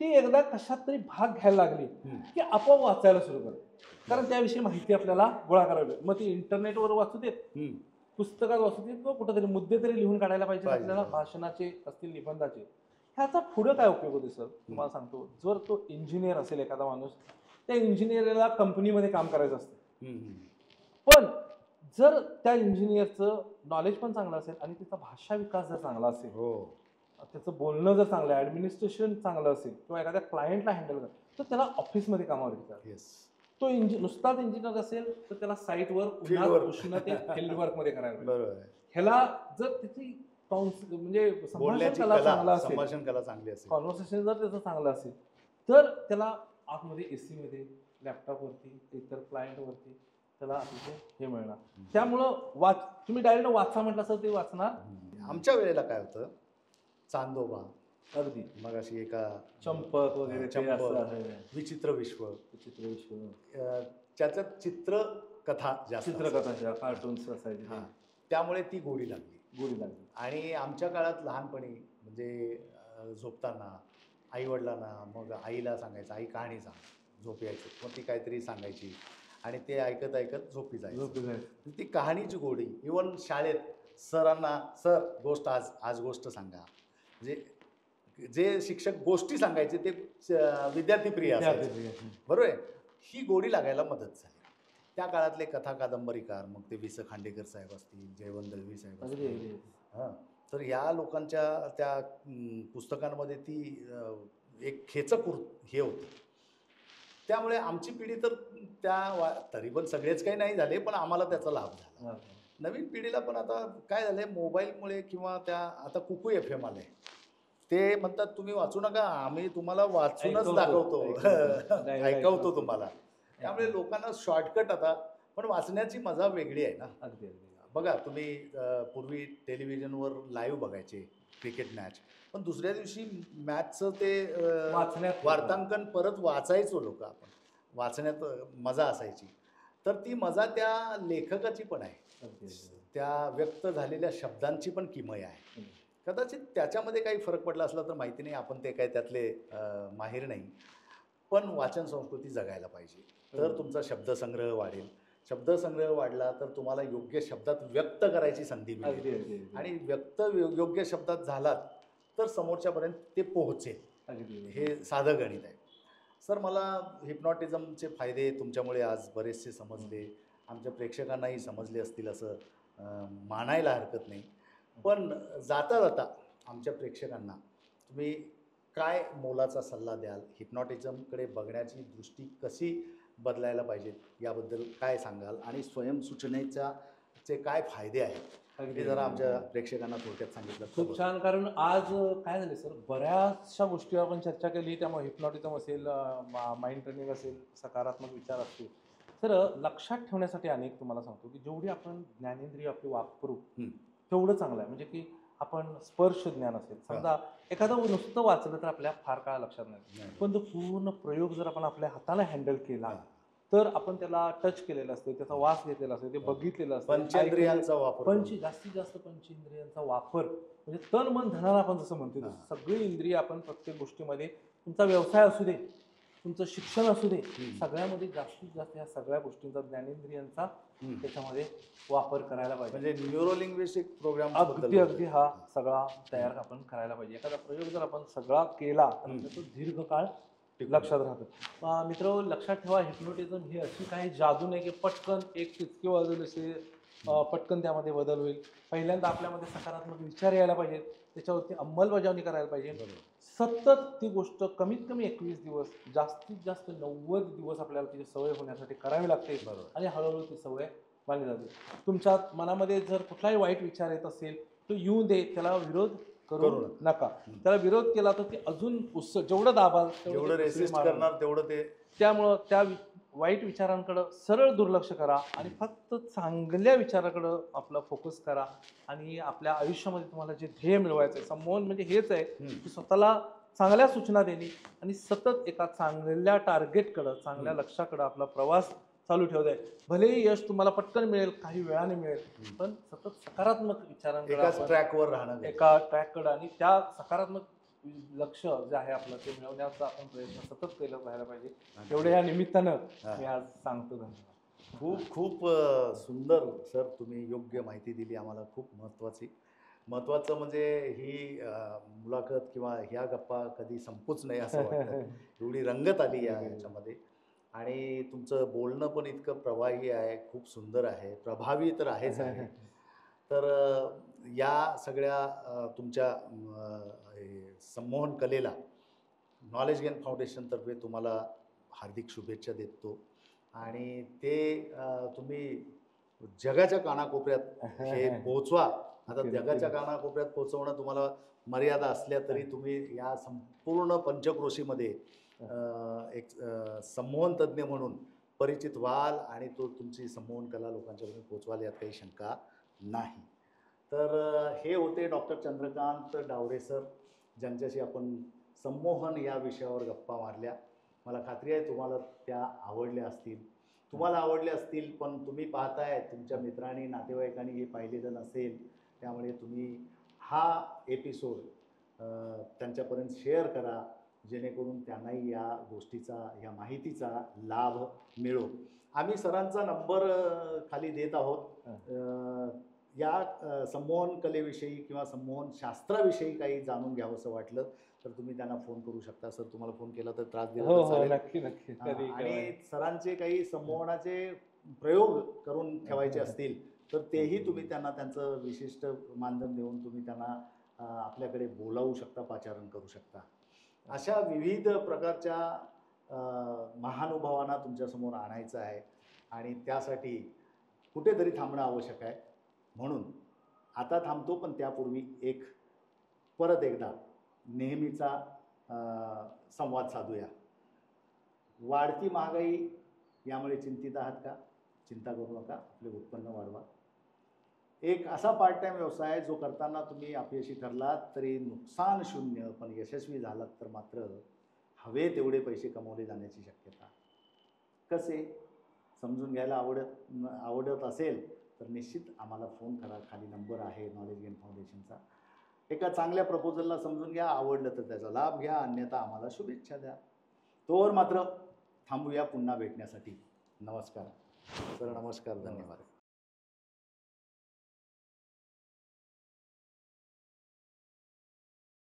ती एकदा कशात तरी भाग घ्यायला लागली हम्म. की आपोआप वाचायला सुरू करते. कारण त्याविषयी माहिती आपल्याला गोळा करावी लागेल. मग ती इंटरनेटवर वाचू देत, हम्म. पुस्तकात वाचू देत, किंवा कुठेतरी मुद्दे तरी लिहून काढायला पाहिजे पाहिजे. आपल्याला, भाषणाचे असतील, निबंधाचे. ह्याचा पुढे काय उपयोग होते सर, तुम्हाला सांगतो. जर तो इंजिनियर असेल एखादा माणूस, त्या इंजिनियरला कंपनीमध्ये काम करायचं असतं, हम्म. पण जर त्या इंजिनियरचं नॉलेज पण चांगलं असेल आणि त्याचा भाषा विकास जर चांगला असेल, हो. त्याचं बोलणं जर चांगलं आहे, ॲडमिनिस्ट्रेशन चांगलं असेल, किंवा एखाद्या क्लायंटला हँडल करत, तर त्याला ऑफिसमध्ये कामावर घेतात. येस. तो नुसताच इंजिनियर असेल तर त्याला साईटवर Fieldwork. उष्णतेत फील्डवर्कमध्ये करायला पाहिजे. बरोबर आहे. ह्याला जर त्याची म्हणजे संभाषण बोलण्याची कला चांगला कला, असेल, संभाषण कला चांगली असेल, कॉन्व्हर्सेशन जर त्याचं चांगलं असेल, तर त्याला आतमध्ये AC मध्ये, लॅपटॉपवरती, इतर क्लायंटवरती त्याला अतिशय हे मिळणार. त्यामुळं तुम्ही डायरेक्ट वाचा म्हटलं असं ते वाचणार. आमच्या वेळेला काय होतं, चांदोबा, अगदी मग अशी एका चंपक वगैरे ते चंपक, असं आहे. विचित्र विश्व, चित्रविश्व, त्याच्यात चित्रकथा जास्त चित्रकथाच्या कार्टून्स असायचे, हां, त्यामुळे ती गोडी लागली. गोडी लागली. आणि आमच्या काळात लहानपणी म्हणजे झोपताना आईवडिलांना, मग आईला सांगायचं, आई कहाणी सांग, झोप यायची, मग ती काहीतरी सांगायची आणि ते ऐकत ऐकत झोपी जायचं. ती कहाणीची गोडी, इवन शाळेत सरांना, सर गोष्ट आज गोष्ट सांगा, म्हणजे जे शिक्षक गोष्टी सांगायचे ते विद्यार्थी प्रिय असायचे. बरोबर आहे. ही गोडी लागायला मदत झाली. त्या काळातले कथा कादंबरीकार, मग ते वि. स. खांडेकर साहेब असतील, जयवंत दळवी साहेब असतील, हां, तर या लोकांच्या त्या पुस्तकांमध्ये ती एक खेचक हे होती. त्यामुळे आमची पिढी तर तरी पण सगळेच काही नाही झाले, पण आम्हाला त्याचा लाभ झाला. नवीन पिढीला पण आता काय झालंय, मोबाईलमुळे किंवा आता कुकू FM आलंय, ते म्हणतात तुम्ही वाचू नका, आम्ही तुम्हाला वाचूनच दाखवतो, ऐकवतो तुम्हाला. त्यामुळे लोकांना शॉर्टकट आता, पण वाचण्याची मजा वेगळी आहे ना. अगदी. बघा तुम्ही पूर्वी टेलिव्हिजनवर लाईव्ह बघायचे क्रिकेट मॅच, पण दुसऱ्या दिवशी मॅचचं ते वार्तांकन परत वाचायचो लोक आपण, वाचण्यात मजा असायची. तर ती मजा त्या लेखकाची पण आहे, त्या व्यक्त झालेल्या शब्दांची पण किमया आहे. कदाचित त्याच्यामध्ये काही फरक पडला असला तर माहिती नाही, आपण ते काय त्यातले माहीर नाही. पण वाचन संस्कृती जगायला पाहिजे, तर तुमचा शब्दसंग्रह वाढेल. शब्दसंग्रह वाढला तर तुम्हाला योग्य शब्दात व्यक्त करायची संधी मिळेल, आणि व्यक्त योग्य शब्दात झालात तर समोरच्यापर्यंत ते पोहोचेल. हे साधं गणित आहे. सर, मला हिप्नॉटिझमचे फायदे तुमच्यामुळे आज बरेचसे समजले, आमच्या प्रेक्षकांनाही समजले असतील असं मानायला हरकत नाही. पण जाता जाता आमच्या प्रेक्षकांना तुम्ही काय मोलाचा सल्ला द्याल? हिप्नॉटिझमकडे बघण्याची दृष्टी कशी बदलायला पाहिजेत याबद्दल काय सांगाल आणि स्वयंसूचनेचा चे काय फायदे आहेत हे जरा आमच्या प्रेक्षकांना थोडक्यात सांगितलं तर खूप बरं. छान. कारण आज काय झाले सर, बऱ्याचशा गोष्टीवर आपण चर्चा केली. त्यामुळे हिप्नॉटिझम असेल, माइंड ट्रेनिंग असेल, सकारात्मक विचार असतील. तर लक्षात ठेवण्यासाठी अनेक तुम्हाला सांगतो की जेवढी आपण ज्ञानेंद्रिय आपली वापरू हं. तेवढं चांगलं आहे. म्हणजे की आपण स्पर्श ज्ञान असेल, समजा एखादं नुसतं वाचलं तर आपल्या फार काळ लक्षात नाही, नाही. पण तो पूर्ण प्रयोग जर आपण आपल्या हाताने हँडल केला हां. तर आपण त्याला टच केलेलं असतं, त्याचा वास घेतलेला असतो, ते बघितलेलं असतं, पंचेंद्रियांचा वापर करून. जास्तीत जास्त पंचेंद्रियांचा वापर म्हणजे तन मन धनान आपण जसं म्हणतो हां. तसं सगळी इंद्रिय आपण प्रत्येक गोष्टीमध्ये, तुमचा व्यवसाय असू दे, तुमचं शिक्षण असू दे, सगळ्यामध्ये जास्तीत जास्त ह्या सगळ्या गोष्टींचा ज्ञानेंद्रियांचा त्याच्यामध्ये वापर करायला पाहिजे. म्हणजे न्यूरोलिंग्विस्टिक प्रोग्राम अगदी हा सगळा तयार आपण करायला पाहिजे. एखादा प्रयोग जर आपण सगळा केला तर तो दीर्घकाळ लक्षात राहतो. मित्र लक्षात ठेवा, हिप्नोटिझम ही अशी काही जादू नाही की पटकन एक टिचकी वाजवली पटकन त्यामध्ये बदल होईल. पहिल्यांदा आपल्यामध्ये सकारात्मक विचार यायला पाहिजेत, त्याच्यावरती अंमलबजावणी करायला पाहिजे. सतत ती गोष्ट कमीत कमी 21 दिवस, जास्तीत जास्त 90 दिवस आपल्याला तिची सवय होण्यासाठी करावी लागते आणि हळूहळू ती सवय मानली जाते. तुमच्या मनामध्ये जर कुठलाही वाईट विचार येत असेल तो येऊ दे, त्याला विरोध करू नका. त्याला विरोध केला तर ते अजून जेवढं दाबाल जेवढं रेसिस्ट करणार तेवढं ते. त्यामुळं त्या वाईट विचारांकडे सरळ दुर्लक्ष करा आणि फक्त चांगल्या विचाराकडं आपला फोकस करा. आणि आपल्या आयुष्यामध्ये तुम्हाला जे ध्येय मिळवायचं आहे, संमोहन म्हणजे हेच आहे की स्वतःला चांगल्या सूचना देणे आणि सतत एका चांगल्या टार्गेटकडं, चांगल्या लक्ष्याकडं आपला प्रवास चालू ठेवत आहे. भलेही यश तुम्हाला पटकन मिळेल, काही वेळाने मिळेल, पण सतत सकारात्मक विचारांकडे, ट्रॅकवर राहणं, एका ट्रॅककडं आणि त्या सकारात्मक लक्ष जे आहे आपलं ते मिळवण्याचा आपण प्रयत्न सतत केलं राहायला पाहिजे. एवढ्या या निमित्तानं मी आज सांगतो. धन्यवाद. खूप खूप सुंदर सर, तुम्ही योग्य माहिती दिली आम्हाला, खूप महत्त्वाचं म्हणजे ही मुलाखत किंवा ह्या गप्पा कधी संपूच नाही असं वाटतं. एवढी रंगत आली याच्यामध्ये आणि तुमचं बोलणं पण इतकं प्रवाही आहे, खूप सुंदर आहे, प्रभावी तर आहेच आहे. तर या सगळ्या तुमच्या संमोहन कलेला नॉलेज गेन फाउंडेशनतर्फे तुम्हाला हार्दिक शुभेच्छा देतो आणि ते तुम्ही जगाच्या कानाकोपऱ्यात हे पोहोचवा. आता जगाच्या कानाकोपऱ्यात पोहोचवणं तुम्हाला मर्यादा असल्या तरी तुम्ही या संपूर्ण पंचक्रोशीमध्ये एक संमोहन तज्ज्ञ म्हणून परिचित व्हाल आणि तो तुमची संमोहन कला लोकांच्यापर्यंत पोहोचवाल यात काही शंका नाही. तर हे होते डॉक्टर चंद्रकांत डावरे सर, ज्यांच्याशी आपण संमोहन या विषयावर गप्पा मारल्या. मला खात्री आहे तुम्हाला त्या आवडल्या असतील. तुम्हाला आवडल्या असतील, पण तुम्ही पाहताय तुमच्या मित्रांनी नातेवाईकांनी हे पाहिलेलं नसेल, त्यामुळे तुम्ही हा एपिसोड त्यांच्यापर्यंत शेअर करा, जेणेकरून त्यांनाही या गोष्टीचा, या माहितीचा लाभ मिळो. आम्ही सरांचा नंबर खाली देत आहोत. या संमोहन कलेविषयी किंवा संमोहन शास्त्राविषयी काही जाणून घ्यावंसं वाटलं तर तुम्ही त्यांना फोन करू शकता. सर तुम्हाला फोन केला तर त्रास दिला तर चालेल? नक्की. आणि सरांचे काही संमोहनाचे प्रयोग करून ठेवायचे असतील तर तेही तुम्ही त्यांना त्यांचं विशिष्ट मानधन देऊन तुम्ही त्यांना आपल्याकडे बोलावू शकता, पाचारण करू शकता. अशा विविध प्रकारच्या महानुभावांना तुमच्यासमोर आणायचं आहे आणि त्यासाठी कुठेतरी थांबणं आवश्यक आहे. म्हणून आता थांबतो, पण त्यापूर्वी परत एकदा नेहमीचा संवाद साधूया. वाढती महागाई यामुळे चिंतित आहात का? चिंता करू नका, आपले उत्पन्न वाढवा. एक असा पार्ट टाईम व्यवसाय जो करताना तुम्ही अपयशी ठरलात तरी नुकसान शून्य, पण यशस्वी झालात तर मात्र हवे तेवढे पैसे कमवले जाण्याची शक्यता. कसे समजून घ्यायला आवडत असेल तर निश्चित आम्हाला फोन करा. खाली नंबर आहे नॉलेज गेन फाउंडेशनचा. एका चांगल्या प्रपोजलला समजून घ्या, आवडलं तर त्याचा लाभ घ्या, अन्यथा आम्हाला शुभेच्छा द्या. तोवर मात्र थांबूया पुन्हा भेटण्यासाठी. नमस्कार सर. नमस्कार. धन्यवाद.